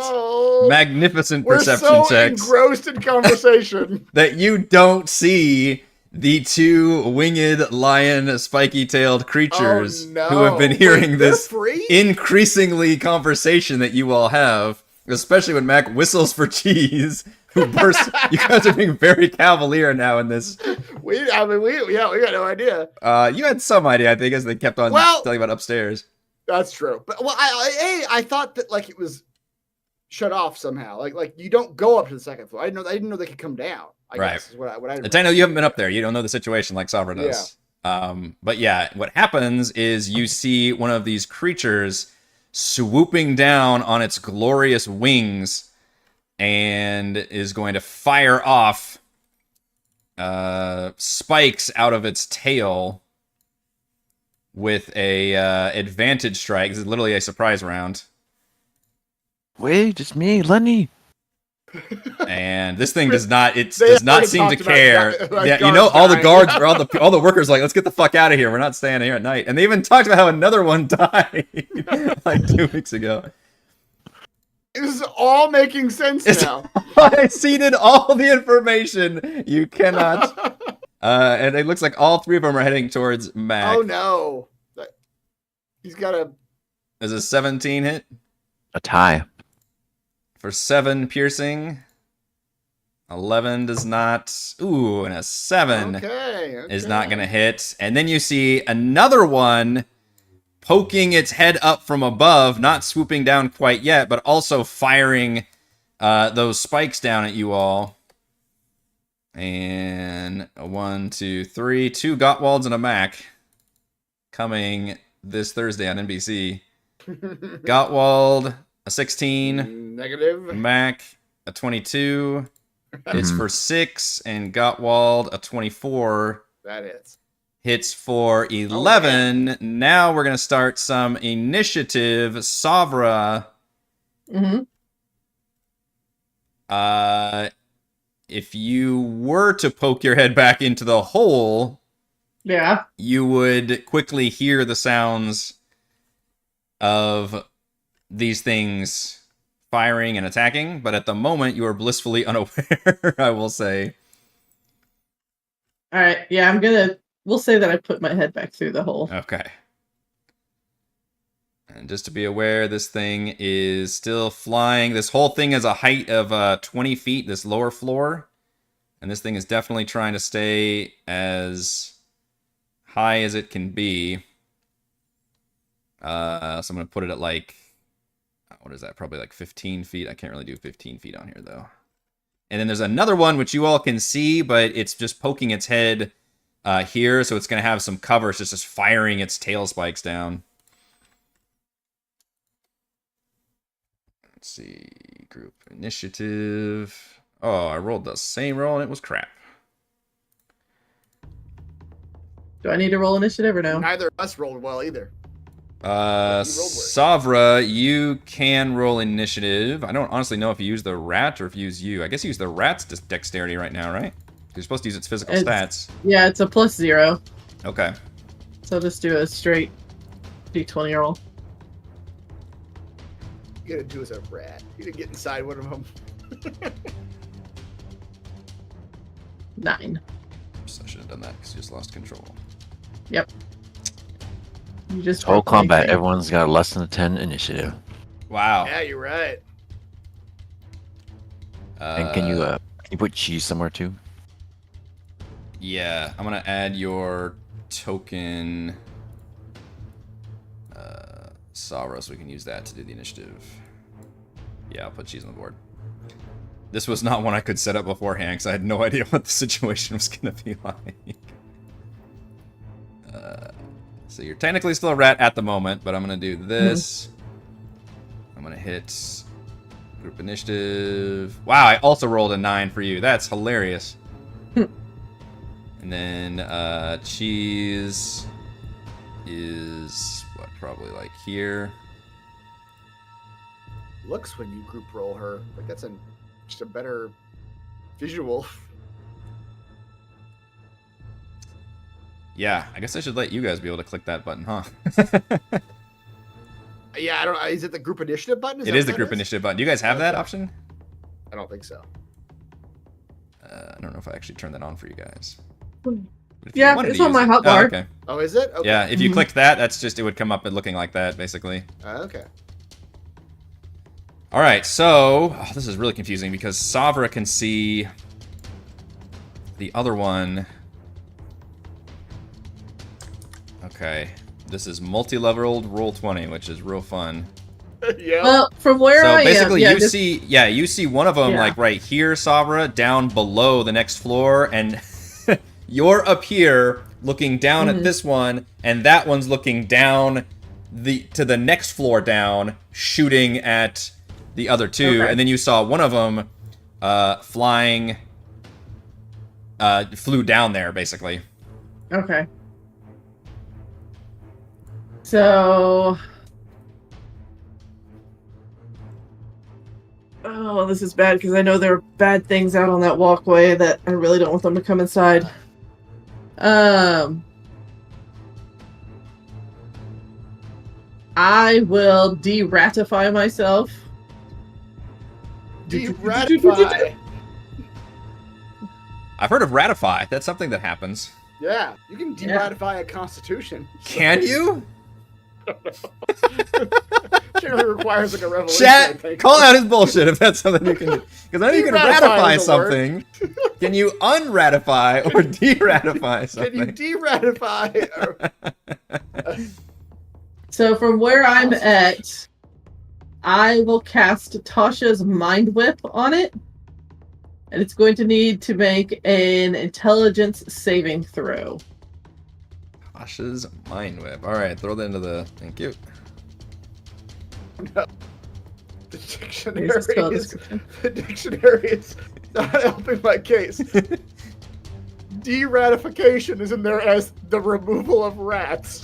perception checks. We're so engrossed in conversation that you don't see the two winged lion spiky-tailed creatures who have been hearing this increasingly conversation that you all have, especially when Mac whistles for cheese. Who bursts? You guys are being very cavalier now in this. We got no idea. You had some idea, I think, as they kept on telling about upstairs. That's true, but I thought that it was shut off somehow. Like you don't go up to the second floor. I didn't know they could come down. I guess is what I know you haven't been up there. You don't know the situation like Savra does. Yeah. But yeah, what happens is you see one of these creatures swooping down on its glorious wings and is going to fire off spikes out of its tail with a advantage strike. This is literally a surprise round. Wait, it's me, Lenny. And this thing does not seem to care. All the guards or all the workers let's get the fuck out of here. We're not staying here at night. And they even talked about how another one died 2 weeks ago. This is all making sense now. I seeded all the information. You cannot. And it looks like all three of them are heading towards Mac. Oh no! He's got a. Is a 17 hit? A tie. For 7 piercing. 11 does not. Ooh, and a 7 is not going to hit. And then you see another one poking its head up from above, not swooping down quite yet, but also firing those spikes down at you all. And 1, 2, 3, 2 Gottwalds and a Mac coming this Thursday on NBC. Gottwald, a 16. Negative. Mac, a 22. It's for 6 and Gottwald a 24. That is. Hits for 11. Now we're gonna start some initiative. Savra. Mm-hmm. If you were to poke your head back into the hole, Yeah. you would quickly hear the sounds of these things firing and attacking, but at the moment you are blissfully unaware, I will say. All right. Yeah, we'll say that I put my head back through the hole. Okay. And just to be aware, this thing is still flying. This whole thing has a height of 20 feet, this lower floor. And this thing is definitely trying to stay as high as it can be. So I'm going to put it at like, what is that? Probably like 15 feet. I can't really do 15 feet on here, though. And then there's another one, which you all can see, but it's just poking its head here. So it's going to have some cover. It's just firing its tail spikes down. Let's see. Group initiative. Oh, I rolled the same roll and it was crap. Do I need to roll initiative or no? Neither of us rolled well either. Savra, you can roll initiative. I don't honestly know if you use the rat or if you use you. I guess you use the rat's dexterity right now, right? You're supposed to use its physical stats. Yeah, it's a +0. Okay. So I'll just do a straight D20 roll. You gotta do as a rat. You gotta get inside one of them. 9. So I should have done that because you just lost control. Yep. You just Whole broke my combat, thing. everyone's got less than a 10 initiative. Wow. Yeah, you're right. And can you put cheese somewhere too? Yeah, I'm gonna add your token, Savra, so we can use that to do the initiative. Yeah, I'll put cheese on the board. This was not one I could set up beforehand because I had no idea what the situation was gonna be like. So you're technically still a rat at the moment, but I'm gonna do this. I'm gonna hit group initiative. Wow, I also rolled a 9 for you. That's hilarious. And then cheese is what, probably like here. Looks when you group roll her like that's just a better visual. Yeah, I guess I should let you guys be able to click that button, huh? Yeah, I don't know. Is it the group initiative button? It is the group initiative button. Do you guys have that option? I don't think so. I don't know if I actually turned that on for you guys. Yeah, it's on my hotbar. Oh, okay. Oh, is it? Okay. Yeah, if you clicked that, that's just, it would come up looking like that, basically. Okay. All right, so this is really confusing because Savra can see the other one. Okay, this is multi-leveled Roll20, which is real fun. Yeah. Well, from where I So am, basically, yeah, you see one of them Yeah. like right here, Savra, down below the next floor, and you're up here looking down at this one, and that one's looking down to the next floor down, shooting at the other two, Okay. and then you saw one of them flying, flew down there basically. Okay. So, oh, this is bad because I know there are bad things out on that walkway that I really don't want them to come inside. I will de-ratify myself. De-ratify. I've heard of ratify. That's something that happens. Yeah, you can de-ratify a constitution. Can you? Generally requires like a revolution. I Chat, think. call out his bullshit if that's something you can do. Because I know you can De-ratify ratify is a word. something. Can you unratify or de-ratify Can you something? de-ratify? So from where I'm at, I will cast Tasha's Mind Whip on it. And it's going to need to make an intelligence saving throw. Tasha's Mind Whip. All right, throw that into the... Thank you. The Here's the spell dictionary is description. the dictionary is not helping my case. De-ratification is in there as the removal of rats.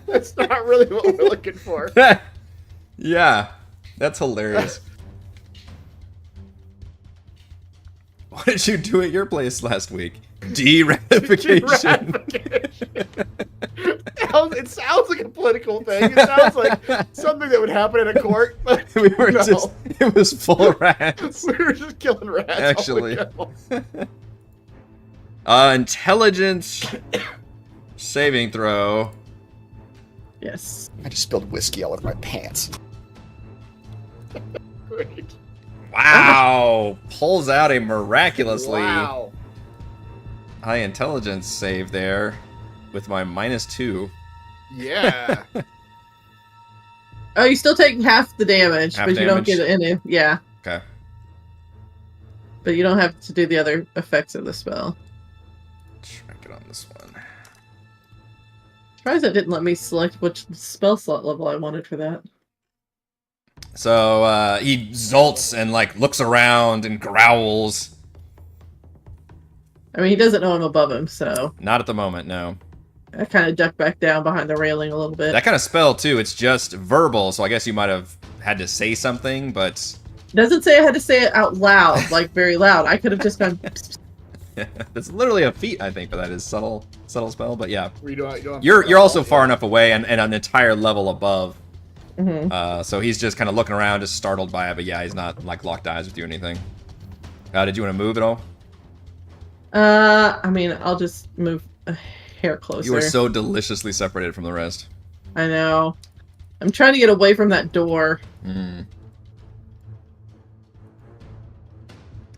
That's not really what we're looking for. Yeah, that's hilarious. What did you do at your place last week? De-ratification. It sounds like a political thing. It sounds like something that would happen in a court. But We were no. just, it was full of rats. We were just killing rats. Actually. Intelligence saving throw. Yes. I just spilled whiskey all over my pants. Great. Wow. Pulls out a miraculously Wow. high intelligence save there with my -2. Yeah. Oh, you still take half the damage, Half but you don't damage? get any. Yeah, Okay. but you don't have to do the other effects of the spell. Try to get on this one. Surprised it didn't let me select which spell slot level I wanted for that. So he zolts and like looks around and growls. I mean, he doesn't know I'm above him, so Not at the moment, no. I kind of duck back down behind the railing a little bit. That kind of spell too, it's just verbal, so I guess you might have had to say something, but It doesn't say I had to say it out loud, like very loud. I could have just gone. it's literally a feat, I think, but that is subtle spell. But yeah, You don't you're also far enough away and an entire level above. Mhm. So he's just kind of looking around, just startled by it. But yeah, he's not like locked eyes with you or anything. Did you want to move at all? I mean, I'll just move a hair closer. You are so deliciously separated from the rest. I know. I'm trying to get away from that door. Mm.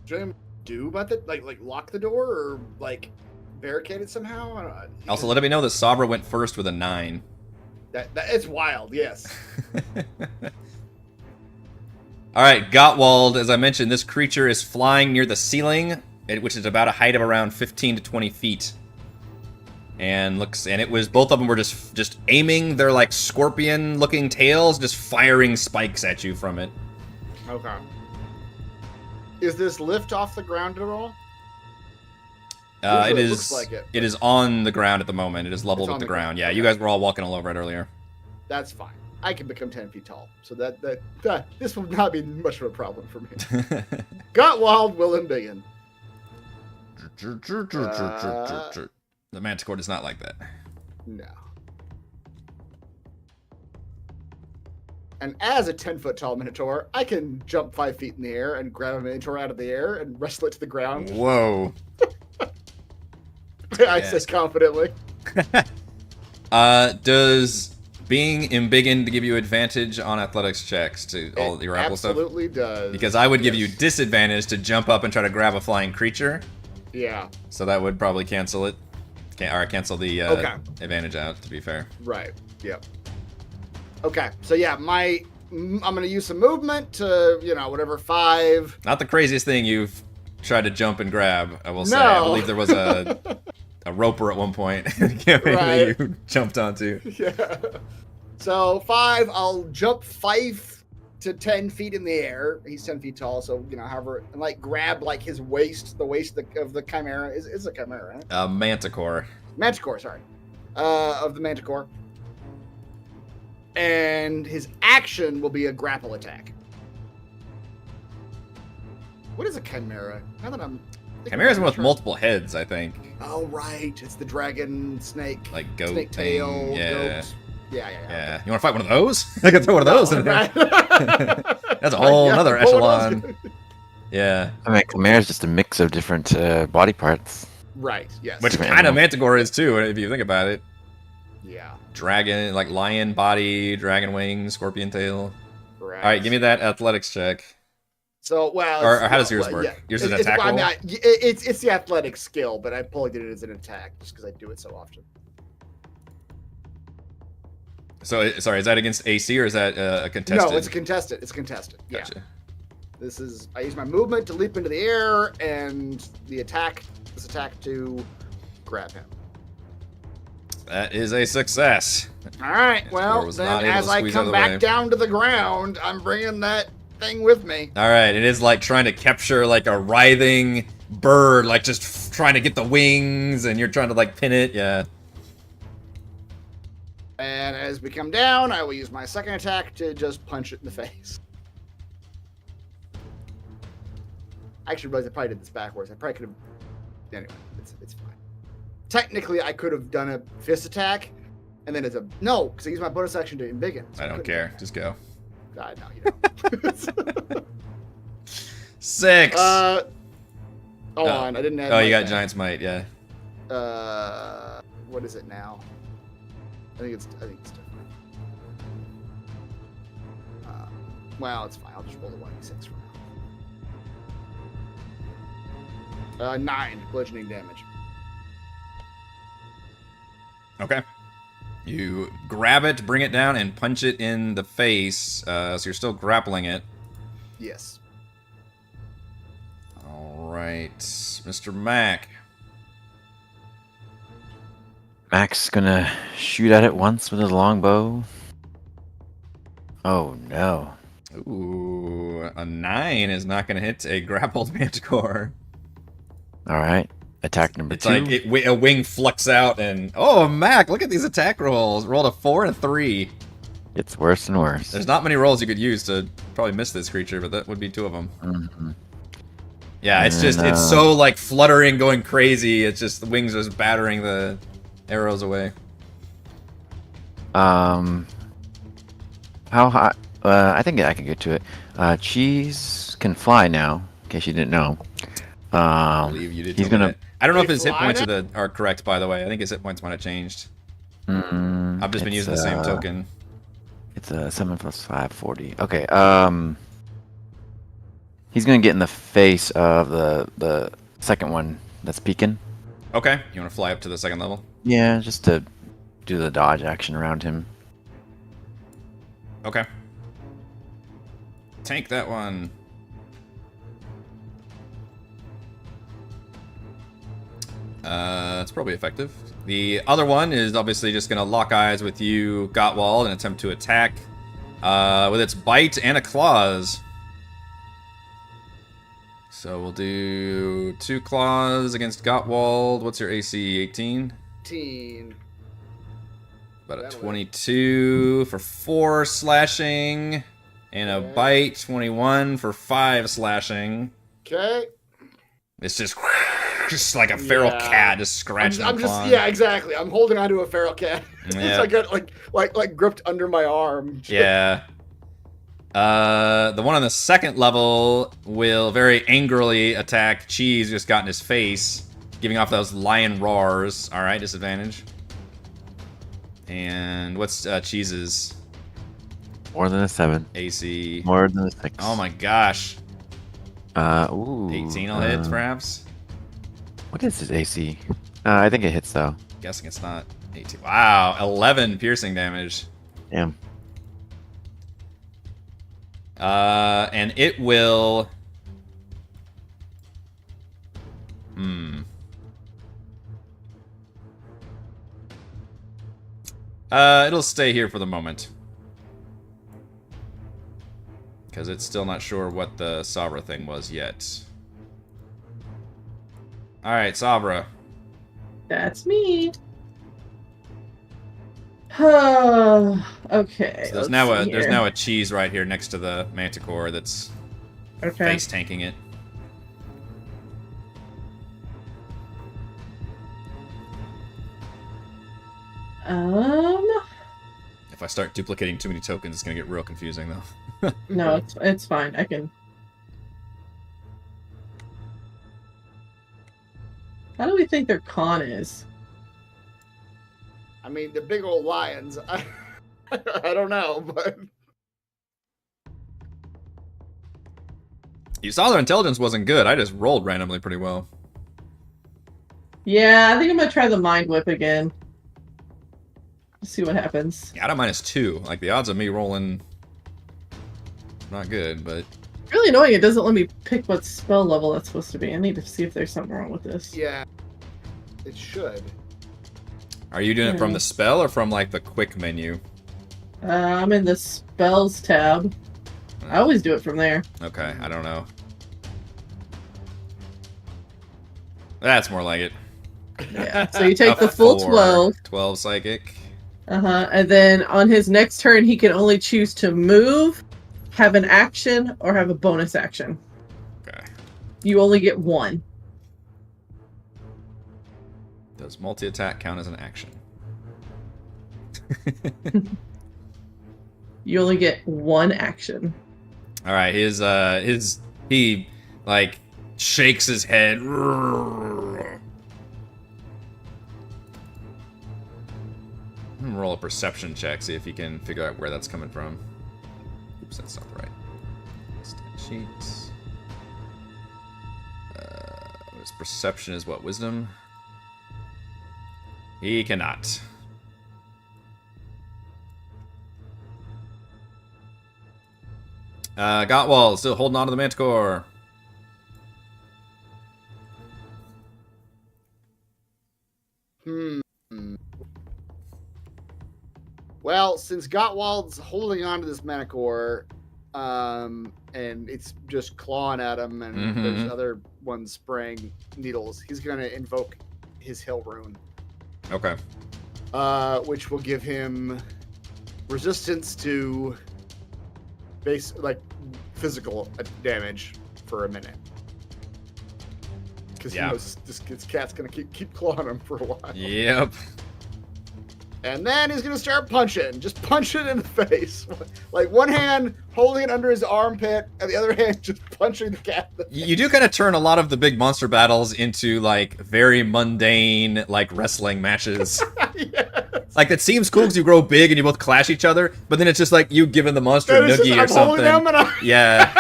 What do about that? Like lock the door or like barricade it somehow? I don't know. Also, let me know that Sabra went first with a 9. That it's wild. Yes. All right, Gottwald. As I mentioned, this creature is flying near the ceiling, which is about a height of around 15 to 20 feet. And it was both of them were just aiming their like scorpion-looking tails, just firing spikes at you from it. Okay. Is this lift off the ground at all? It It is. looks like it. It is on the ground at the moment. It is level It's with on the the ground. ground. Yeah, Okay. you guys were all walking all over it earlier. That's fine. I can become 10 feet tall, so that this will not be much of a problem for me. Gottwald Willenbigen. The Manticore does not like that. No. And as a 10-foot tall Minotaur, I can jump 5 feet in the air and grab a Minotaur out of the air and wrestle it to the ground. Whoa. I say confidently. Does being embiggened give you advantage on athletics checks to all your apple stuff? Absolutely does. Because I would give you Yes. disadvantage to jump up and try to grab a flying creature. Yeah. So that would probably cancel it. Or cancel the Okay. advantage out, to be fair. Right. Yep. Okay. So yeah, I'm gonna use some movement to, whatever, 5. Not the craziest thing you've tried to jump and grab, I will say. No. I believe there was a roper at one point that Right. you jumped onto. Yeah. So 5, I'll jump 5 to 10 feet in the air. He's 10 feet tall, so however, and like grab like his waist, the waist of the chimera is a chimera, right? Manticore. Manticore, sorry, of the Manticore. And his action will be a grapple attack. What is a chimera? Now that I'm thinking Chimera's about one with the term. multiple heads, I think. Oh right, it's the dragon snake, Like goat snake thing. tail, Yeah. goat. Yeah. Yeah. You want to fight one of those? I could throw one of those in there. That's a whole nother pull one of echelon. those. Yeah. I mean, Chimera is just a mix of different body parts. Right. Yes. Which Different kind of animal. Manticore is too, if you think about it. Yeah. Dragon, like lion body, dragon wings, scorpion tail. Right. All right, give me that athletics check. So well. Or it's- how does yours well, work? yeah. Yours is an It's- attack I mean, roll? it's the athletic skill, but I probably did it as an attack just because I do it so often. So, sorry, is that against AC or is that a contested? No, it's a contested. It's contested. Yeah. Gotcha. I use my movement to leap into the air, and this attack to grab him. That is a success. All right. Yes, Well, Thor was not then able as to I squeeze out of come the way. back down to the ground, I'm bringing that thing with me. All right, it is like trying to capture like a writhing bird, like just trying to get the wings, and you're trying to like pin it. Yeah. And as we come down, I will use my second attack to just punch it in the face. I actually realized I probably did this backwards. I probably could have. Anyway, it's fine. Technically, I could have done a fist attack, and then it's a no, because I used my bonus action to embiggen. So I don't care. Just go. No, you don't. 6. Hold Oh. on, I didn't add. Oh, you my got thing. Giant's Might, yeah. What is it now? I think it's different. Well, it's fine. I'll just roll the 1d6 for now. 9 bludgeoning damage. Okay. You grab it, bring it down, and punch it in the face. So you're still grappling it. Yes. All right, Mr. Mac. Mac's gonna shoot at it once with his longbow. Oh no. Ooh, a 9 is not going to hit a grappled manticore. Alright. Attack number It's 2. like a wing flicks out, and oh, Mac, look at these attack rolls. Rolled a 4 and a 3. It's worse and worse. There's not many rolls you could use to probably miss this creature, but that would be 2 of them. Mhm. Yeah, it's just, And, it's so like fluttering, going crazy. It's just the wings are just battering the arrows away. How high? I think I can get to it. Cheese can fly now, in case you didn't know. I believe you did. He's tell me gonna. that. I don't know if They his hit fly points now? are correct, by the way. I think his hit points might have changed. I've just been It's, using the same token. It's a 7 plus 5, 40. Okay. He's gonna get in the face of the second one that's peeking. Okay, you want to fly up to the second level? Yeah, just to do the dodge action around him. Okay. Tank that one. It's probably effective. The other one is obviously just going to lock eyes with you, Gottwald, and attempt to attack with its bite and a claws. So we'll do 2 claws against Gottwald. What's your AC? 18? 18. About a That'll 22 for 4 slashing. And a Okay. bite, 21 for 5 slashing. Okay. It's just like a feral Yeah. cat just scratching I'm and just clawing. yeah, exactly. I'm holding onto a feral cat. Yeah. I got like gripped under my arm. Yeah. The one on the second level will very angrily attack Cheese, just got in his face, giving off those lion roars. All right, disadvantage. And what's Cheese's More than a 7. AC? More than a 6. Oh my gosh. Ooh. 18 will hit, perhaps? What is his AC? I think it hits though. Guessing it's not 18. Wow, 11 piercing damage. Damn. And it will... It'll stay here for the moment. Because it's still not sure what the Sabra thing was yet. Alright, Sabra. That's me. Okay. So there's now a cheese right here next to the manticore that's face tanking it. If I start duplicating too many tokens, it's gonna get real confusing though. No, it's fine. I can. How do we think their con is? I mean, the big old lions. I don't know, but You saw their intelligence wasn't good. I just rolled randomly pretty well. Yeah, I think I'm gonna try the mind whip again. See what happens. Yeah, I got -2. Like the odds of me rolling, not good, but Really annoying. It doesn't let me pick what spell level that's supposed to be. I need to see if there's something wrong with this. yeah, it should. Are you doing it from the spell or from like the quick menu? I'm in the spells tab. I always do it from there. Okay, I don't know. That's more like it. Yeah. So you take the full 12. 12 psychic. And then on his next turn, he can only choose to move, have an action, or have a bonus action. Okay. You only get one. Does multi-attack count as an action? You only get one action. All right, he like shakes his head. Roll a perception check, see if he can figure out where that's coming from. Oops, that's not right. Stat sheets. His perception is what? Wisdom? He cannot. Gottwald still holding on to the Manticore. Well, since Gottwald's holding on to this Manticore, and it's just clawing at him, and there's other ones spraying needles, he's going to invoke his Hill Rune. Okay. Which will give him resistance to physical damage for a minute. Because he knows this cat's going to keep clawing him for a while. Yep. And then he's gonna start punching. Just punch it in the face. Like one hand holding it under his armpit, and the other hand just punching the cat in the face. You do kind of turn a lot of the big monster battles into like very mundane like wrestling matches. Yes. Like it seems cool because you grow big and you both clash each other, but then it's just like you giving the monster a noogie or something. Yeah.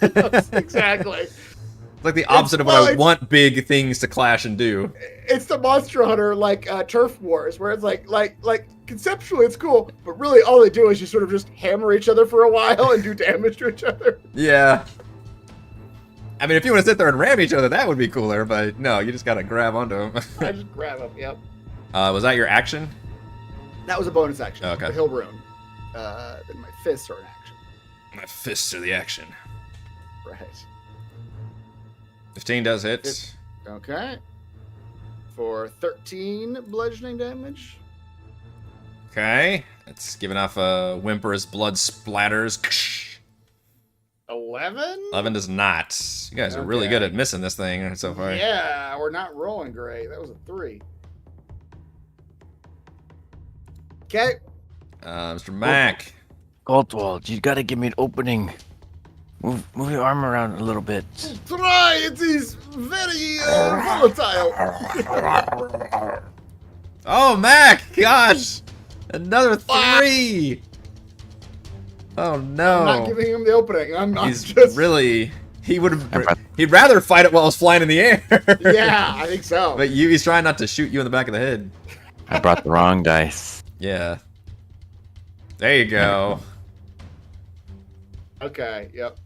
Yes, exactly. It's like the opposite of what I want big things to clash and do. It's the Monster Hunter Turf Wars, where it's like conceptually it's cool, but really all they do is you sort of just hammer each other for a while and do damage to each other. Yeah. I mean, if you want to sit there and ram each other, that would be cooler, but no, you just gotta grab onto them. I just grab them, yep. Was that your action? That was a bonus action. Okay. The Hill Rune. Then my fists are an action. My fists are the action. Right. 15 does hit. Okay. For 13 bludgeoning damage. Okay. It's giving off a whimper as blood splatters. 11? 11 does not. You guys are really good at missing this thing so far. Yeah, we're not rolling great. That was a 3. Okay. Mr. Mac. Goldwald, you gotta give me an opening. Move your arm around a little bit. Try! It is very volatile. Oh, Mac! Gosh! Another 3! Oh, no. I'm not giving him the opening. I'm not He's just... really... He'd rather fight it while it's flying in the air. Yeah, I think so. But he's trying not to shoot you in the back of the head. I brought the wrong dice. Yeah. There you go. Okay, yep.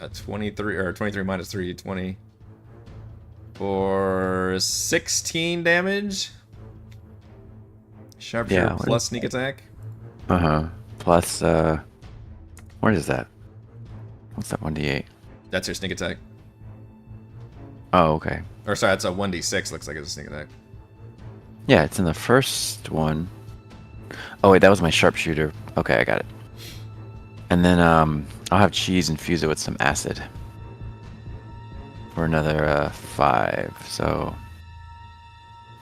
A 23, or 23 minus 3, 20. For 16 damage. Sharpshooter plus sneak attack. Plus, what is that? What's that 1d8? That's your sneak attack. Oh, okay. Or sorry, that's a 1d6, looks like it's a sneak attack. Yeah, it's in the first one. Oh wait, that was my sharpshooter. Okay, I got it. And then I'll have cheese infuse it with some acid for another 5. So,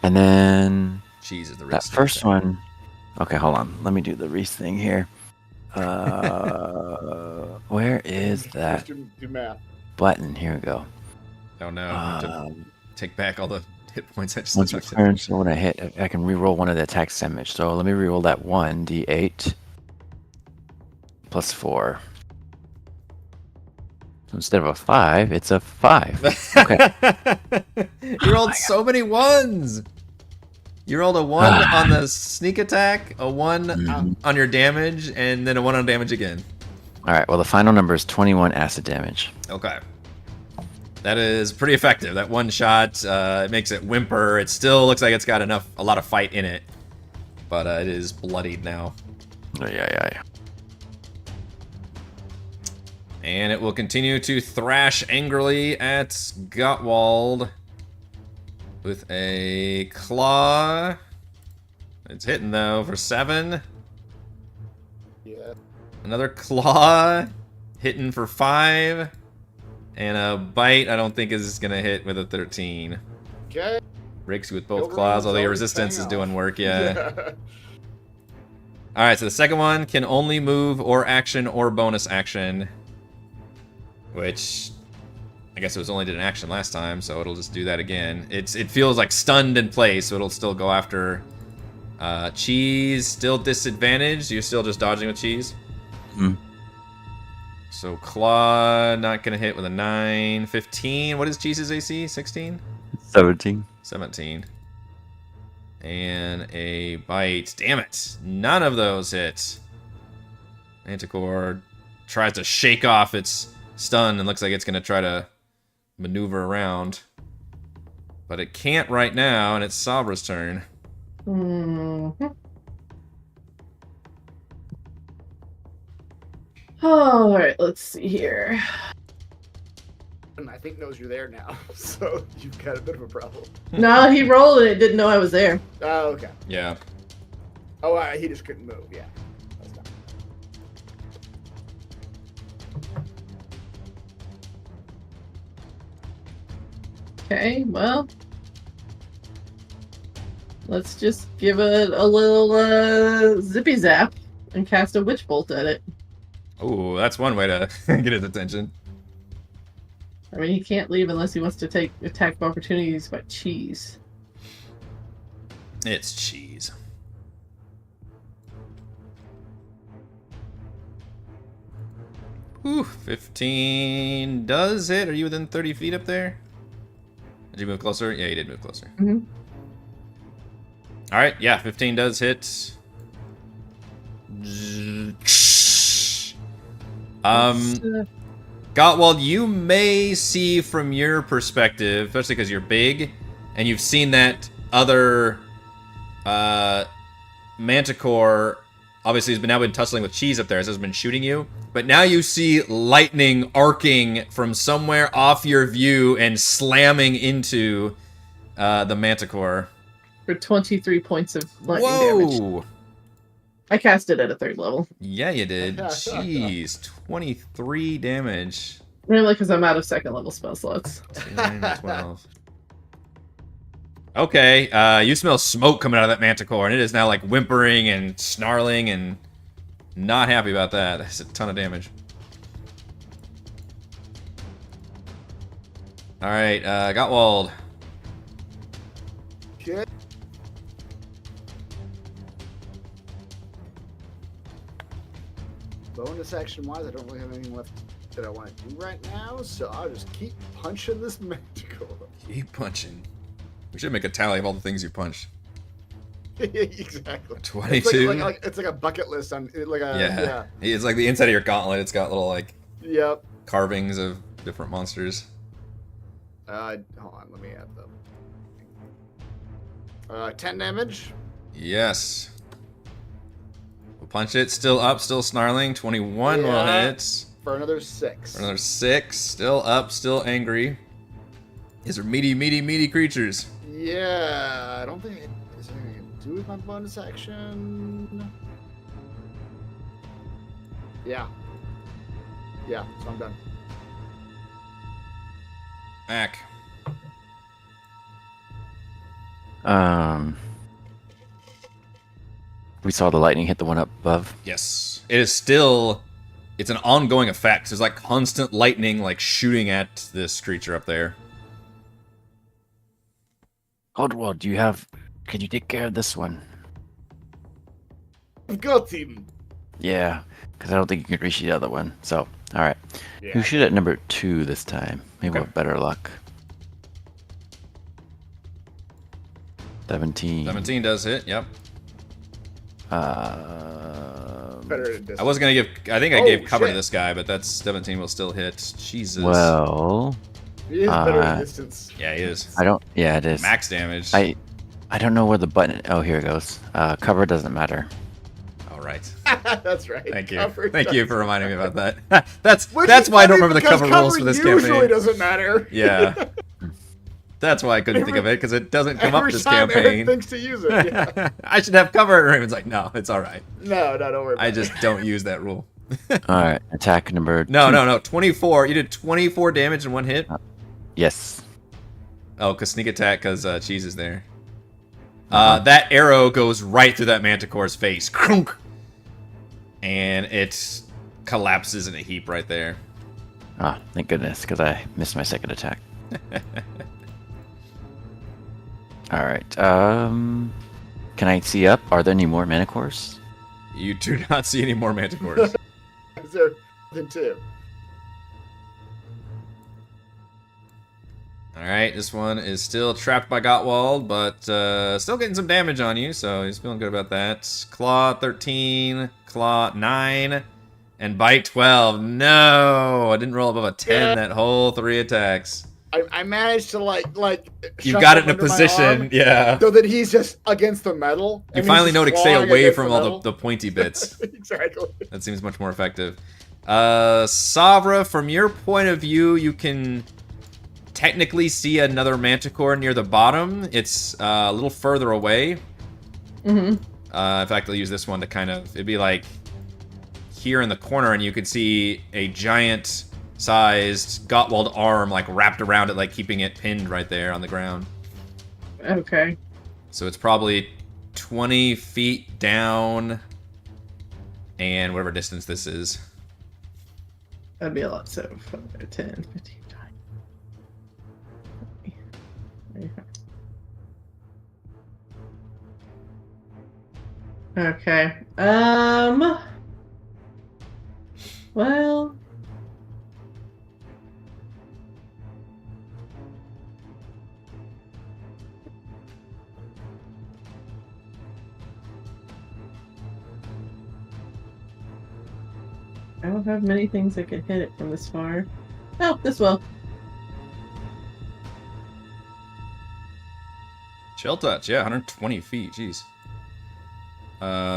and then cheese is the that first one. Okay, hold on. Let me do the Reese thing here. Where is that Do math. button? Here we go. Oh no! To take back all the hit points I just Once took. turn, so when I hit, I can reroll one of the attacks damage. So let me reroll that 1d8 plus 4. So instead of a 5, it's a 5. Okay. You rolled so many 1s. You rolled a 1 on the sneak attack, a 1 on your damage, and then a 1 on damage again. All right. Well, the final number is 21 acid damage. Okay. That is pretty effective. That one shot it makes it whimper. It still looks like it's got a lot of fight in it, but it is bloodied now. Yeah. And it will continue to thrash angrily at Gottwald with a claw. It's hitting though for 7. Yeah. Another claw hitting for 5. And a bite I don't think is going to hit with a 13. Okay. Rakes you with both Silver claws, is although your always resistance paying is doing off. work, yeah. Alright, so the second one can only move or action or bonus action. Which, I guess it was only did an action last time, so it'll just do that again. It feels like stunned in place, so it'll still go after Cheese. Still disadvantaged, you're still just dodging with Cheese. Hmm. So Claw, not gonna hit with a 9. 15, what is Cheese's AC? 16? 17. 17. And a bite. Damn it. None of those hit. Manticore tries to shake off its stun and looks like it's going to try to maneuver around. But it can't right now, and it's Sabra's turn. All right, let's see here. And I think knows you're there now, so you've got a bit of a problem. No, he rolled and it didn't know I was there. Oh, okay. Yeah. Oh, he just couldn't move. Yeah. That's fine. Okay, well, let's just give it a little zippy zap and cast a witch bolt at it. Oh, that's one way to get his attention. I mean, he can't leave unless he wants to take attack of opportunities by Cheese. It's Cheese. Ooh, 15 does hit. Are you within 30 feet up there? Did you move closer? Yeah, you did move closer. Mm-hmm. Alright, yeah, 15 does hit. Gottwald, you may see from your perspective, especially because you're big, and you've seen that other Manticore obviously has now been tussling with Cheese up there as has been shooting you, but now you see lightning arcing from somewhere off your view and slamming into the Manticore. For 23 points of lightning damage. Whoa! I cast it at a 3rd level. Yeah, you did. Jeez, 23 damage. Mainly because I'm out of 2nd level spell slots. 9, 12. Okay, you smell smoke coming out of that Manticore, and it is now like whimpering and snarling and not happy about that. That's a ton of damage. Alright, Gottwald. Okay. Bonus action wise, I don't really have anything left that I want to do right now, so I'll just keep punching this Manticore. Keep punching. We should make a tally of all the things you punched. Exactly. 22. It's like a bucket list on like a Yeah. It's like the inside of your gauntlet. It's got little like Yep. carvings of different monsters. Hold on, let me add them. 10 damage. Yes. We'll punch it. Still up, still snarling. 21 will Yeah. hit. For another 6. For another 6. Still up, still angry. These are meaty creatures. Yeah, I don't think is there anything I can do with my bonus action. Yeah. Yeah, so I'm done. Mac. We saw the lightning hit the one up above. Yes. It is still... It's an ongoing effect. There's like constant lightning like shooting at this creature up there. Well, can you take care of this one? I've got him. Yeah, because I don't think you can reach the other one. So, all right. Yeah. You shoot at number 2 this time. Maybe Okay. with better luck. 17. 17 does hit, yep. Better at distance. I was gonna give... I think I Oh, gave cover to shit. this guy, but that's 17 will still hit. Jesus. Well, He is better at distance. Yeah, he is. I don't. Yeah, it is. Max damage. I don't know where the button. Oh, here it goes. Cover doesn't matter. All right. That's right. Thank you. Cover Thank you does- for reminding me about that. that's Which that's is why I don't funny remember the because cover rules for this usually campaign. doesn't matter. Yeah. That's why I couldn't think of it, because it doesn't come up Every this time Eric campaign. thinks to use it. Yeah. I should have cover. And Raymond's like, no, it's all right. No, don't worry about I it. just don't use that rule. All right. Attack number. No, 2. no. 24. You did 24 damage in one hit? Yes. Oh, because sneak attack, because Cheese is there. That arrow goes right through that manticore's face. Crunk! And it collapses in a heap right there. Ah, thank goodness, because I missed my second attack. All right. Can I see up? Are there any more manticores? You do not see any more manticores. Is there than 2? Alright, this one is still trapped by Gottwald, but still getting some damage on you, so he's feeling good about that. Claw 13, Claw 9, and Bite 12. No! I didn't roll above a 10 that whole 3 attacks. I managed to like You shove got it him in a under my position, arm yeah. so that he's just against the metal. You and finally he's know just to stay clawing away against from the all metal. the pointy bits. Exactly. That seems much more effective. Savra, from your point of view, you can technically see another manticore near the bottom. It's a little further away. Mm-hmm. In fact, I'll use this one to kind of... It'd be like here in the corner, and you could see a giant-sized Gottwald arm like wrapped around it, like keeping it pinned right there on the ground. Okay. So it's probably 20 feet down, and whatever distance this is. That'd be a lot. So 10, 15, 20. Okay. Well. I don't have many things that can hit it from this far. Oh, this will. Chill touch, yeah, 120 feet, jeez.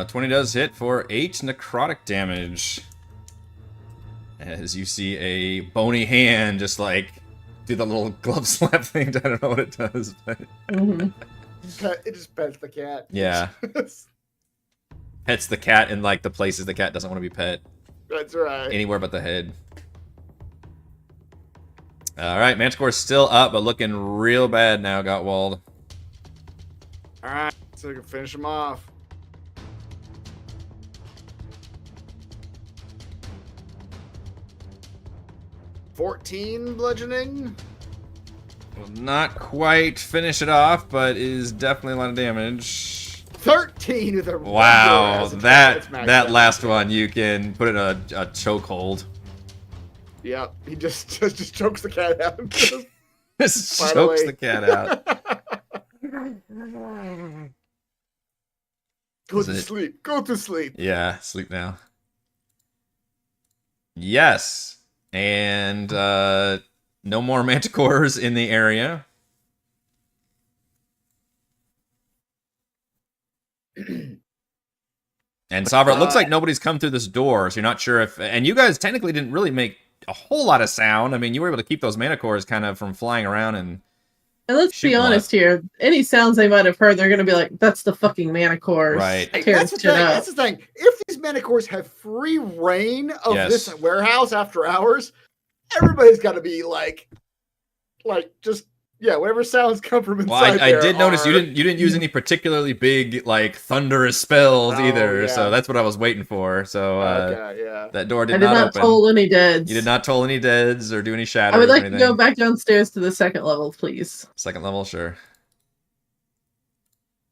20 does hit for 8 necrotic damage. As you see a bony hand just like do the little glove slap thing. I don't know what it does, but Mm-hmm. It just pets the cat. yeah. Pets the cat in like the places the cat doesn't want to be pet. That's right. Anywhere but the head. Alright, Manticore's still up, but looking real bad now, Gottwald. Alright, so we can finish him off. $14 bludgeoning. Will not quite finish it off, but is definitely a lot of damage. 13 with a Wow, regular that attack. That's maxed that out. last one you can put in a chokehold. Yep, he just chokes the cat out. Just chokes Finally. the cat out. Go Is to it- sleep. Go to sleep. Yeah, sleep now. Yes, and no more manticores in the area. And Sabra, it looks like nobody's come through this door, so you're not sure if... And you guys technically didn't really make a whole lot of sound. I mean, you were able to keep those manticores kind of from flying around and... And let's Shoot be one. honest here. Any sounds they might have heard, they're gonna be like, "That's the fucking manticores." Right. Hey, tearing that's the shit thing. up. That's the thing. If these manticores have free reign of Yes. this warehouse after hours, everybody's got to be like just yeah, whatever sounds come from inside. Well, I there did notice you are- didn't use any particularly big, like, thunderous spells Oh, either, yeah. so that's what I was waiting for. So, Okay, yeah. that door I did did not not open. toll any deads. You did not toll any deads or do any shatters I would or like to anything. go back downstairs to the second level, please. Second level, sure.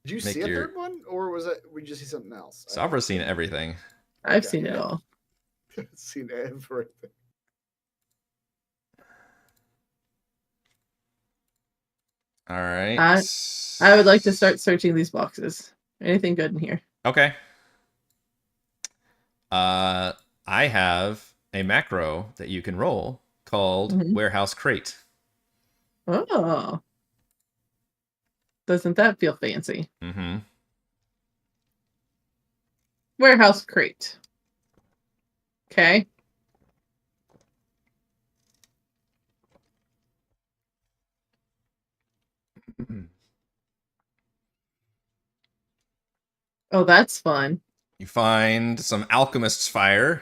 Did you Make see a your- third one, or was it we just see something else? Sabra's seen everything. I've Okay. seen it all. I've seen everything. All right. I would like to start searching these boxes. Anything good in here? Okay. I have a macro that you can roll called Mhm. Warehouse Crate. Oh. Doesn't that feel fancy? Mm-hmm. Warehouse crate. Okay. Oh, that's fun. You find some alchemist's fire.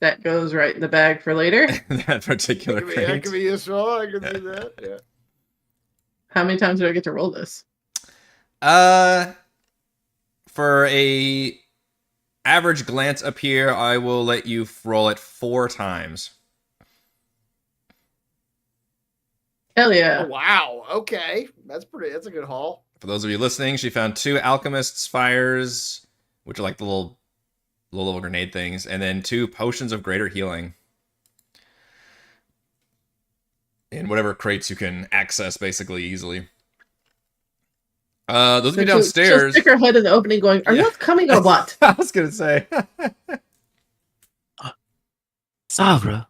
That goes right in the bag for later. That particular That crate. could be useful. I can see that. Yeah. How many times do I get to roll this? For a average glance up here, I will let you roll it 4 times. Hell yeah. Oh, wow. Okay. That's a good haul. For those of you listening, she found 2 alchemist's fires, which are like the little grenade things, and then 2 potions of greater healing. In whatever crates you can access basically easily. Those of you downstairs. She'll stick her head in the opening going, are Yeah. you coming or what? I was gonna say. Savra.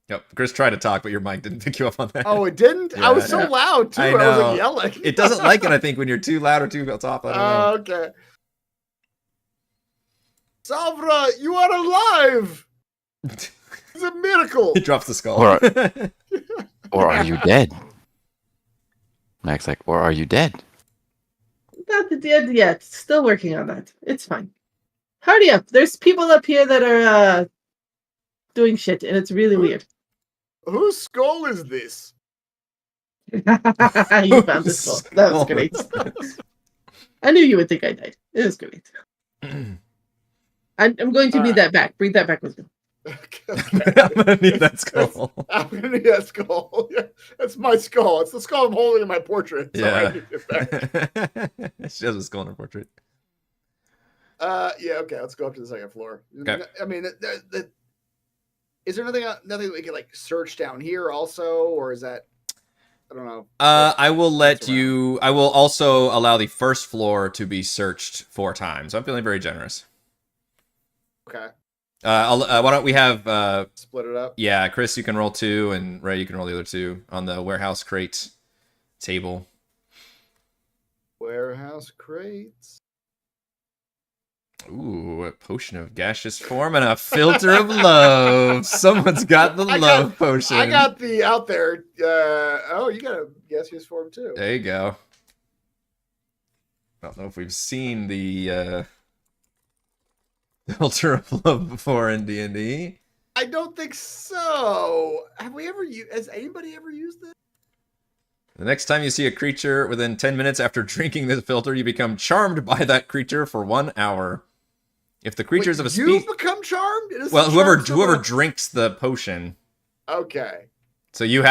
Yep, Chris tried to talk, but your mic didn't pick you up on that. Oh, it didn't? I was so Yeah. loud, too. I I was know. like yelling. It doesn't like it, I think, when you're too loud or too top. I don't know. Okay. Salvra, you are alive! It's a miracle! He drops the skull. Or- Or are you dead? Mac's like, or are you dead? Not dead yet. Still working on that. It's fine. Hurry up. There's people up here that are doing shit, and it's really weird. Whose skull is this? You found the skull. That was great. I knew you would think I died. It was great. I'm going to need that back. Bring that back with me. I'm gonna need that skull. I'm gonna need that skull. Yeah, that's my skull. It's the skull I'm holding in my portrait. So I Yeah. need it back. She has a skull in her portrait. Yeah, okay, let's go up to the second floor. Okay. I mean, is there nothing that we can like search down here also, or is that I don't know. I will let That's you. I will also allow the first floor to be searched 4 times. I'm feeling very generous. Okay, Why don't we have? split it up. Yeah, Chris, you can roll 2, and Ray, you can roll the other 2 on the warehouse crate table. Warehouse crates. Ooh, a potion of gaseous form and a filter of love. Someone's got the love potion. I got the out there. Oh, you got a gaseous form too. There you go. I don't know if we've seen the filter of love before in D&D. I don't think so. Have we ever used? Has anybody ever used this? The next time you see a creature within 10 minutes after drinking this filter, you become charmed by that creature for 1 hour. If the creatures Wait, of a you species, become charmed. It is well, charm whoever someone- drinks the potion, Okay. so you would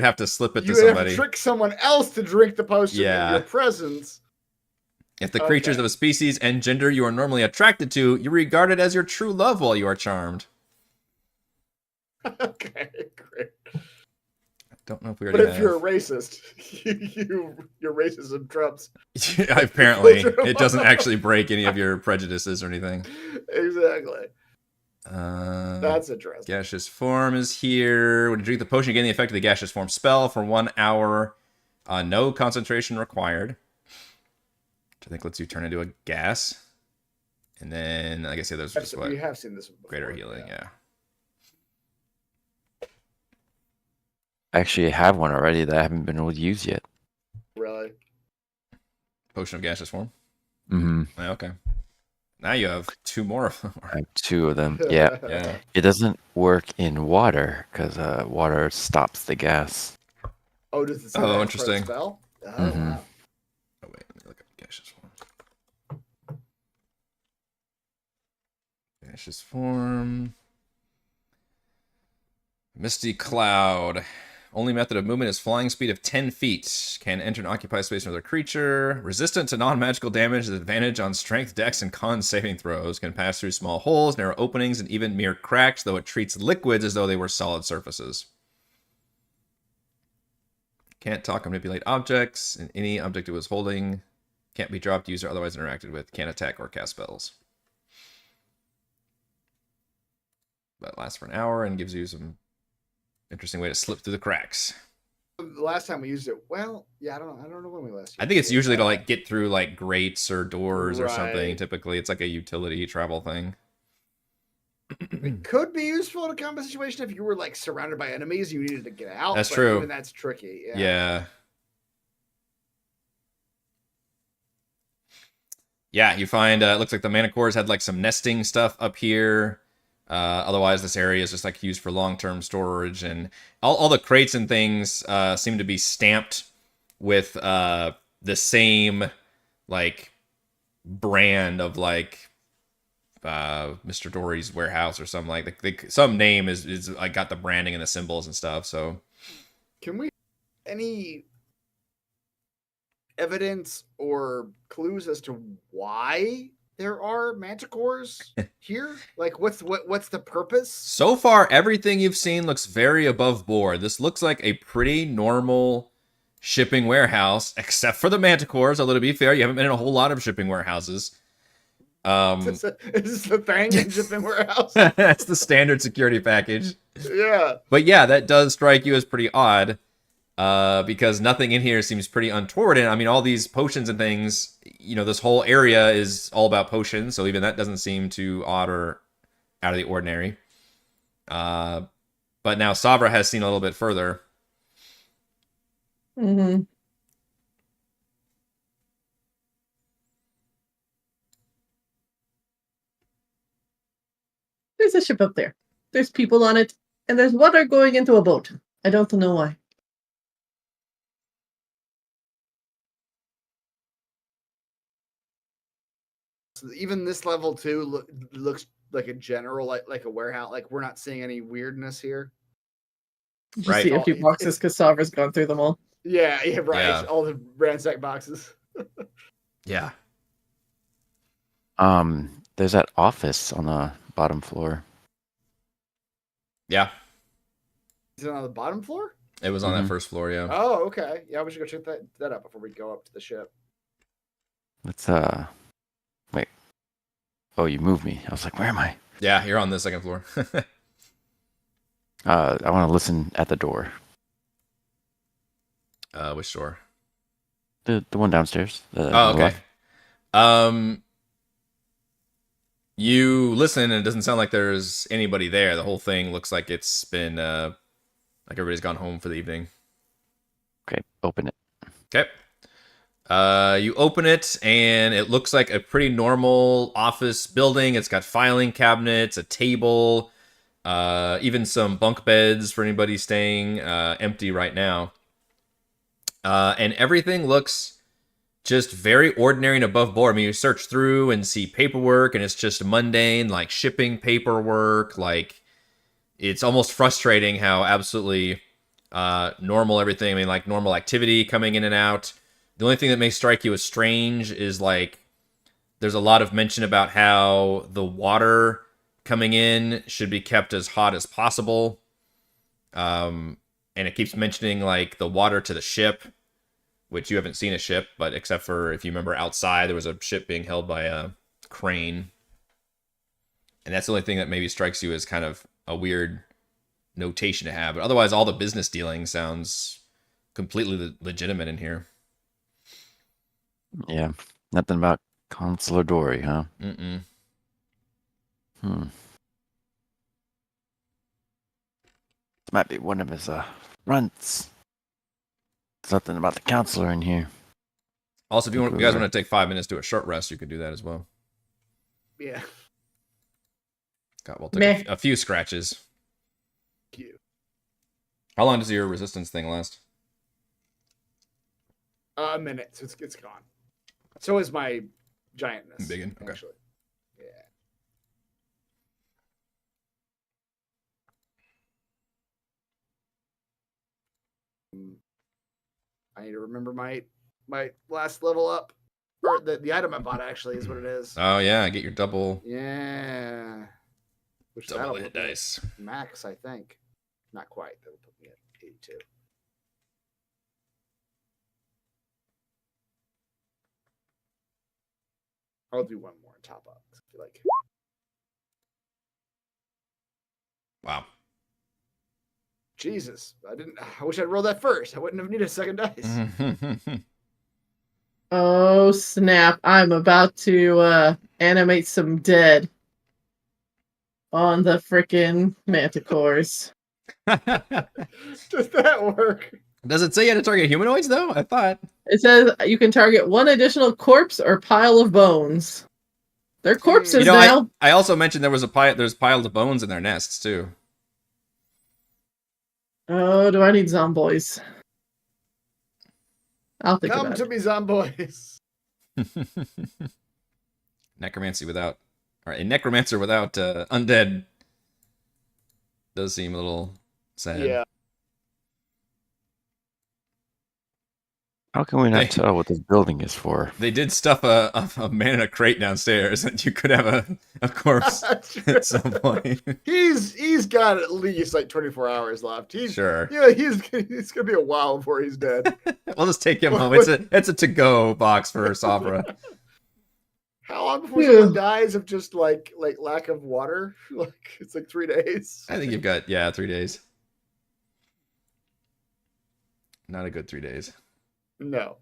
have to slip it to You would have somebody. to trick someone else to drink the potion Yeah. in your presence. If the creatures Okay. of a species and gender you are normally attracted to, you regard it as your true love while you are charmed. Okay, great. I don't know if we But already if have. you're a racist, your racism trumps. Apparently, it doesn't actually break any of your prejudices or anything. Exactly. Uh, That's interesting. Gaseous form is here. When you drink the potion, you gain the effect of the gaseous form spell for 1 hour. No concentration required. Which I think lets you turn into a gas. And then, I guess the others are just what? We have seen this one before. Greater healing, yeah. I actually have one already that I haven't been able to use yet. Really? Potion of gaseous form. Mm-hmm. Yeah, okay. Now you have 2 more of them. I have 2 of them. Yeah. Yeah. It doesn't work in water because water stops the gas. Oh, does it say Oh, that for a interesting. spell? Oh, Mhm. wow. Oh, wait, let me look up gaseous form. Gaseous form. Misty cloud. Only method of movement is flying speed of 10 feet. Can enter an occupied space with another creature. Resistant to non-magical damage. Advantage on strength, dex, and con saving throws. Can pass through small holes, narrow openings, and even mere cracks, though it treats liquids as though they were solid surfaces. Can't talk or manipulate objects. And any object it was holding can't be dropped, used, or otherwise interacted with. Can't attack or cast spells. But lasts for an hour and gives you some interesting way to slip through the cracks. The last time we used it, well, yeah, I don't know when we last used it. I think it's usually to like get through like grates or doors or something. Right. Typically, it's like a utility travel thing. It could be useful in a combat situation if you were like surrounded by enemies, you needed to get out. That's but true. Even that's tricky. Yeah. Yeah, you find it looks like the Manticores had like some nesting stuff up here. Otherwise, this area is just like used for long-term storage, and all the crates and things seem to be stamped with the same like brand of like Mr. Dory's warehouse or something like some name is like got the branding and the symbols and stuff. So Can we any evidence or clues as to why there are manticores here? Like what's the purpose? so far, everything you've seen looks very above board. This looks like a pretty normal shipping warehouse, except for the manticores. Although to be fair, you haven't been in a whole lot of shipping warehouses. Is this the thing in shipping warehouse? That's the standard security package. Yeah. But yeah, that does strike you as pretty odd. Because nothing in here seems pretty untoward. And I mean, all these potions and things, this whole area is all about potions. So even that doesn't seem too odd or out of the ordinary. But now Sabra has seen a little bit further. Mm-hmm. There's a ship up there. There's people on it, and there's water going into a boat. I don't know why. So even this level 2 looks like a general, like a warehouse. Like we're not seeing any weirdness here. You Right. see a few boxes because Savra's gone through them all. Yeah, right. Yeah. All the ransack boxes. Yeah. There's that office on the bottom floor. Yeah. Is it on the bottom floor? It was on that first floor, yeah. Oh, okay. Yeah, we should go check that out before we go up to the ship. Let's wait. Oh, you moved me. I was like, where am I? Yeah, you're on the second floor. I want to listen at the door. Which door? The one downstairs. Oh, on the okay. left. You listen, and it doesn't sound like there's anybody there. The whole thing looks like it's been like everybody's gone home for the evening. Okay, open it. Okay. You open it, and it looks like a pretty normal office building. It's got filing cabinets, a table, even some bunk beds for anybody staying empty right now. And everything looks just very ordinary and above board. I mean, you search through and see paperwork, and it's just mundane, like shipping paperwork. Like, it's almost frustrating how absolutely normal everything. I mean, like normal activity coming in and out. The only thing that may strike you as strange is like there's a lot of mention about how the water coming in should be kept as hot as possible. And it keeps mentioning like the water to the ship, which you haven't seen a ship, but except for if you remember outside, there was a ship being held by a crane. And that's the only thing that maybe strikes you as kind of a weird notation to have. But otherwise, all the business dealing sounds completely legitimate in here. Yeah, nothing about Consular Dory, huh? Mm-mm. This might be one of his fronts. There's nothing about the counselor in here. Also, if you guys want to take 5 minutes to do a short rest, you could do that as well. Yeah. God, we'll take a few scratches. Cute. How long does your resistance thing last? A minute. So it's gone. So is my giantness. Biggin? Okay. Actually. Yeah. I need to remember my last level up. Or the item I bought actually is what it is. Oh yeah, get your double Yeah. Which double that'll hit put me at dice. max, I think. Not quite. That'll put me at 82. I'll do one more and top up. I feel like. Wow. Jesus, I wish I'd rolled that first. I wouldn't have needed a second dice. Oh snap! I'm about to animate some dead on the frickin' manticores. Does that work? Does it say you had to target humanoids though? I thought. It says you can target one additional corpse or pile of bones. They're corpses now. I also mentioned there's piles of bones in their nests too. Oh, do I need zomboys? I'll think Come about to it. me, zomboys. Necromancy without, or a necromancer without undead does seem a little sad. Yeah. How can we not tell what this building is for? They did stuff a man in a crate downstairs, and you could have a corpse at some point. He's got at least like 24 hours left. Sure. Yeah, he's gonna be a while before he's dead. We'll just take him home. It's a to-go box for Sabra. How long before someone dies of just like lack of water? Like it's like 3 days. I think you've got 3 days. Not a good 3 days. No.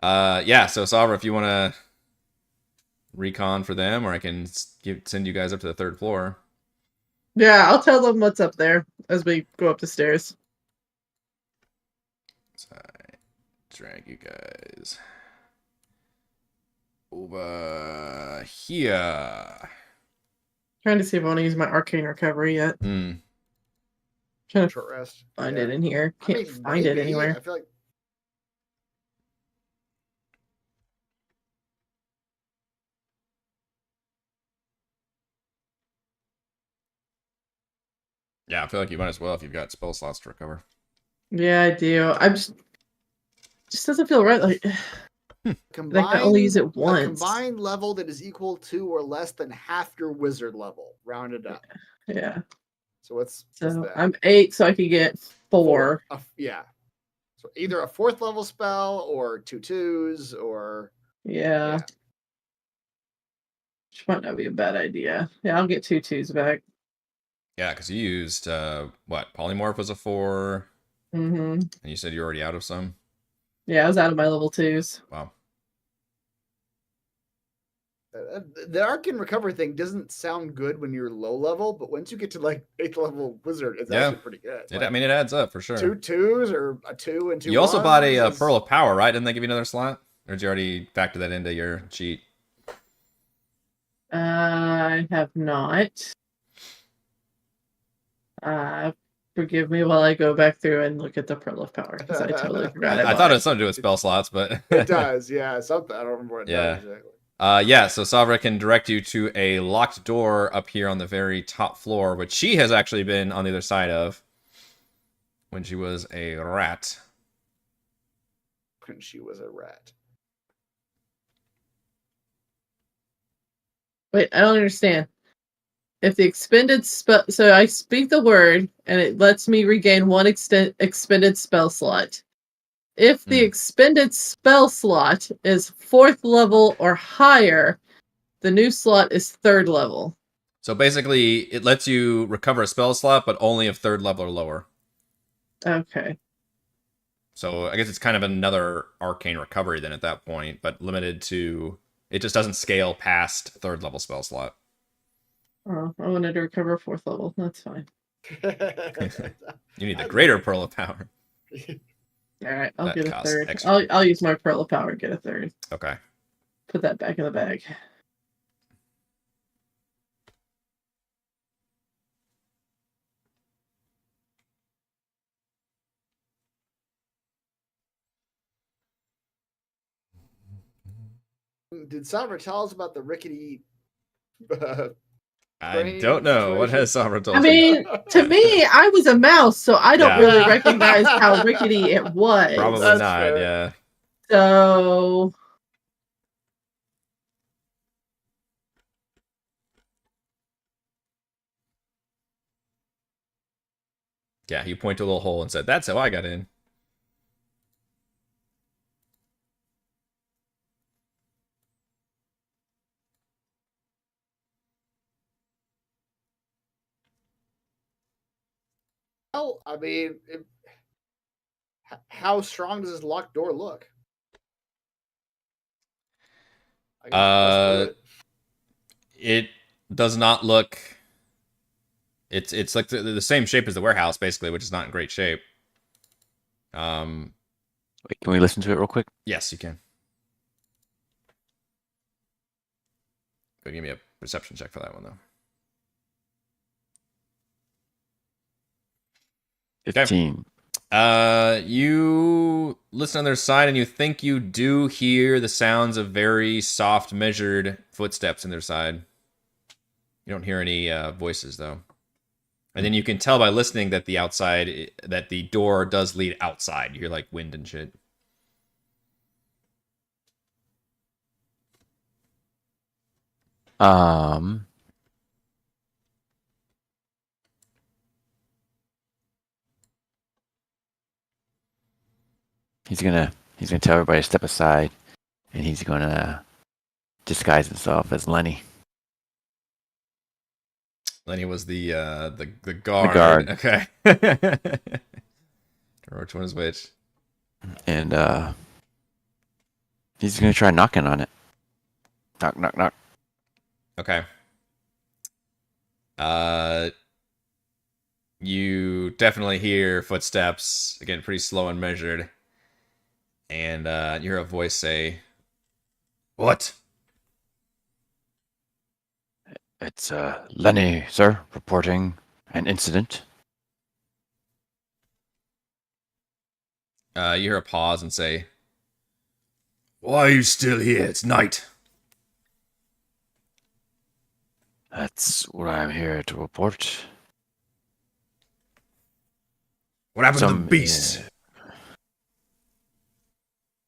Yeah. So Sabra, if you want to recon for them, or I can send you guys up to the 3rd floor. Yeah, I'll tell them what's up there as we go up the stairs. So I drag you guys over here. Trying to see if I want to use my arcane recovery yet. Trying to Short rest. find it in here. Can't find it anywhere. I feel like Yeah, I feel like you might as well if you've got spell slots to recover. Yeah, I do. I'm just doesn't feel right. Like I can only use it once. A combined level that is equal to or less than half your wizard level, rounded up. Yeah. So what's that? I'm 8, so I could get 4. Yeah. So either a 4th level spell or 2 2s or Yeah. Which might not be a bad idea. Yeah, I'll get 2 2s back. Yeah, because you used what? Polymorph was a 4. And you said you're already out of some. Yeah, I was out of my level 2s. Wow. The arcane recover thing doesn't sound good when you're low level, but once you get to like 8th level wizard, it's actually pretty good. I mean, it adds up for sure. 2 2s or a 2 and 2. You also bought a Pearl of Power, right? Didn't they give you another slot? Or did you already factor that into your cheat? I have not. Forgive me while I go back through and look at the Pearl of Power, because I totally forgot. I thought it had something to do with spell slots, but it does, yeah. Something I don't remember what it does exactly. Yeah, so Sabra can direct you to a locked door up here on the very top floor, which she has actually been on the other side of when she was a rat. When she was a rat. Wait, I don't understand. If the expended spell, so I speak the word and it lets me regain 1 expended spell slot. If the expended spell slot is 4th level or higher, the new slot is 3rd level. So basically, it lets you recover a spell slot, but only of 3rd level or lower. Okay. So I guess it's kind of another arcane recovery then at that point, but limited to, it just doesn't scale past 3rd level spell slot. Oh, I wanted to recover 4th level. That's fine. You need the greater Pearl of Power. All right, I'll That get a costs 3rd. extra. I'll use my Pearl of Power and get a 3rd. Okay. Put that back in the bag. Did Sabra tell us about the rickety I don't know. What has Sabra told I you? mean, to me, I was a mouse, so I don't really recognize how rickety it was. Probably That's not, fair. yeah. So Yeah, he pointed to a little hole and said, "That's how I got in." Well, I mean, how strong does this locked door look? I can just bust through it. It does not look. It's like the same shape as the warehouse, basically, which is not in great shape. Wait, can we listen to it real quick? Yes, you can. Go give me a perception check for that one, though. 15. You listen on their side, and you think you do hear the sounds of very soft, measured footsteps in their side. You don't hear any voices, though. And then you can tell by listening that that the door does lead outside. You hear like wind and shit. He's gonna tell everybody to step aside, and he's gonna disguise himself as Lenny. Lenny was the guard. The guard. Okay. Which one is which? And he's gonna try knocking on it. Knock, knock, knock. Okay. You definitely hear footsteps, again, pretty slow and measured. And you hear a voice say, "What?" It's Lenny, sir, reporting an incident. You hear a pause and say, "Why are you still here? It's night." That's what I'm here to report. What happened to the beast?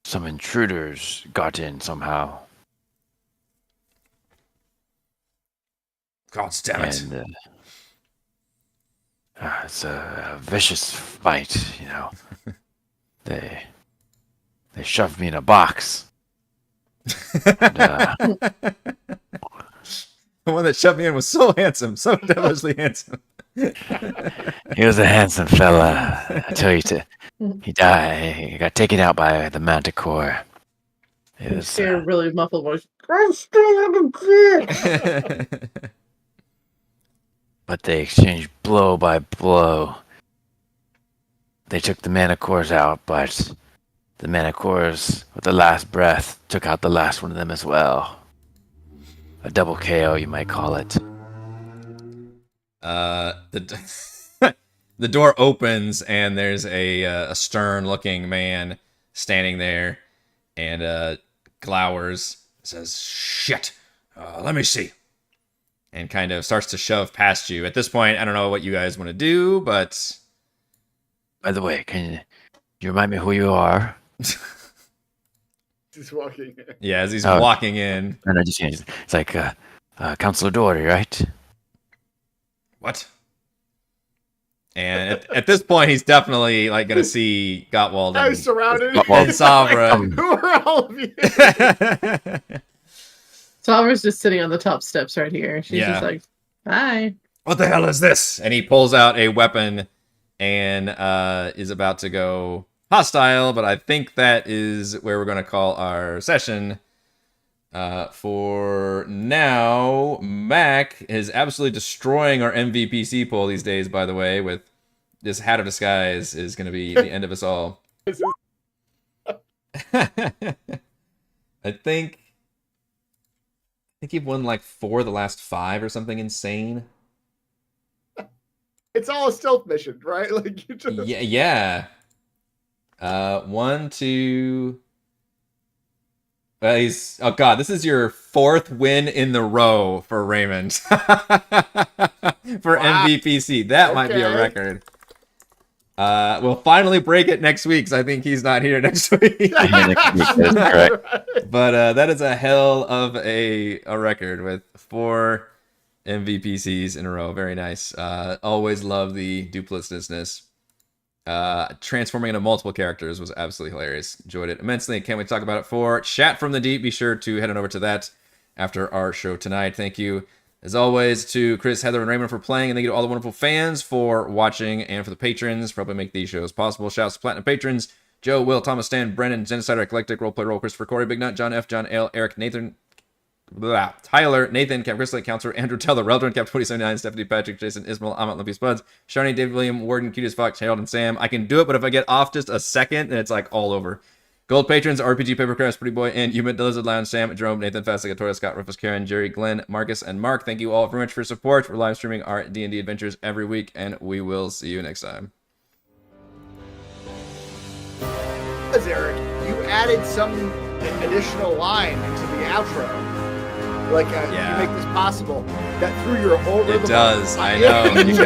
Some intruders got in somehow. God damn it. And it's a vicious fight, you know. They shoved me in a box. And, the one that shoved me in was so handsome, so devilishly handsome. he was a handsome fella. I tell you, he died. He got taken out by the Manticore. It was Hear a really muffled voice. But they exchanged blow by blow. They took the Manticores out, but the Manticores, with the last breath, took out the last one of them as well. A double KO, you might call it. The door opens and there's a stern-looking man standing there, and glowers, says, "Shit, let me see," and kind of starts to shove past you. At this point, I don't know what you guys want to do, but By the way, can you remind me who you are? He's walking in. yeah, as he's walking in, No, just it's like Counselor Dory, right? what? And at this point, he's definitely like gonna see Gottwald I was surrounded. and Savra. Who are all of you? Salva's just sitting on the top steps right here. She's Yeah. just like, "Hi." What the hell is this? And he pulls out a weapon and is about to go hostile, but I think that is where we're going to call our session. For now, Mac is absolutely destroying our MVPC poll these days, by the way, with this Hat of Disguise is going to be the end of us all. I think you've won like 4 of the last 5 or something insane. It's all a stealth mission, right? Like you just Yeah. 1, 2. Oh god, this is your 4th win in the row for Raymond. For Wow. MVPC. That might be a Okay. record. We'll finally break it next week, because I think he's not here next week. That's correct. But that is a hell of a record with 4 MVPCs in a row. Very nice. Always love the duplicitousness. Transforming into multiple characters was absolutely hilarious. Enjoyed it immensely. Can't wait to talk about it for Chat from the Deep. Be sure to head on over to that after our show tonight. Thank you As always, to Chris, Heather, and Raymond for playing, and thank you to all the wonderful fans for watching, and for the patrons for helping make these shows possible. Shouts to Platinum patrons: Joe, Will, Thomas, Stan, Brennan, Genocider, Eclectic, Roleplay Roll, Christopher, Corey, Big Nut, John F, John L, Eric, Nathan, Tyler, Nathan, Cap Grizzly, Counselor, Andrew Teller, Reldron, Cap 2079, Stephanie, Patrick, Jason, Ismail, Amat, Lumpy Spuds, Shawnee, David William, Warden, Cutest Fox, Harold, and Sam. I can do it, but if I get off just a second, then it's like all over. Gold patrons: RPG Papercrafts, Pretty Boy, and Human, Lizard Lounge, Sam, Jerome, Nathan, Fastigatoria, Scott, Rufus, Karen, Jerry, Glenn, Marcus, and Mark. Thank you all very much for your support. We're live streaming our D&D adventures every week, and we will see you next time. Eric, you added some additional line into the outro. Like, Yeah. you make this possible. That threw your whole It rhythm does. off. I know. You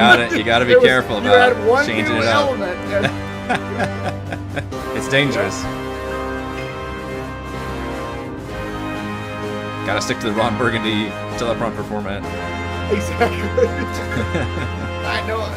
gotta be careful you about had one changing new it up. element. It's dangerous. Gotta stick to the Ron Burgundy teleprompter format. Exactly. I know it.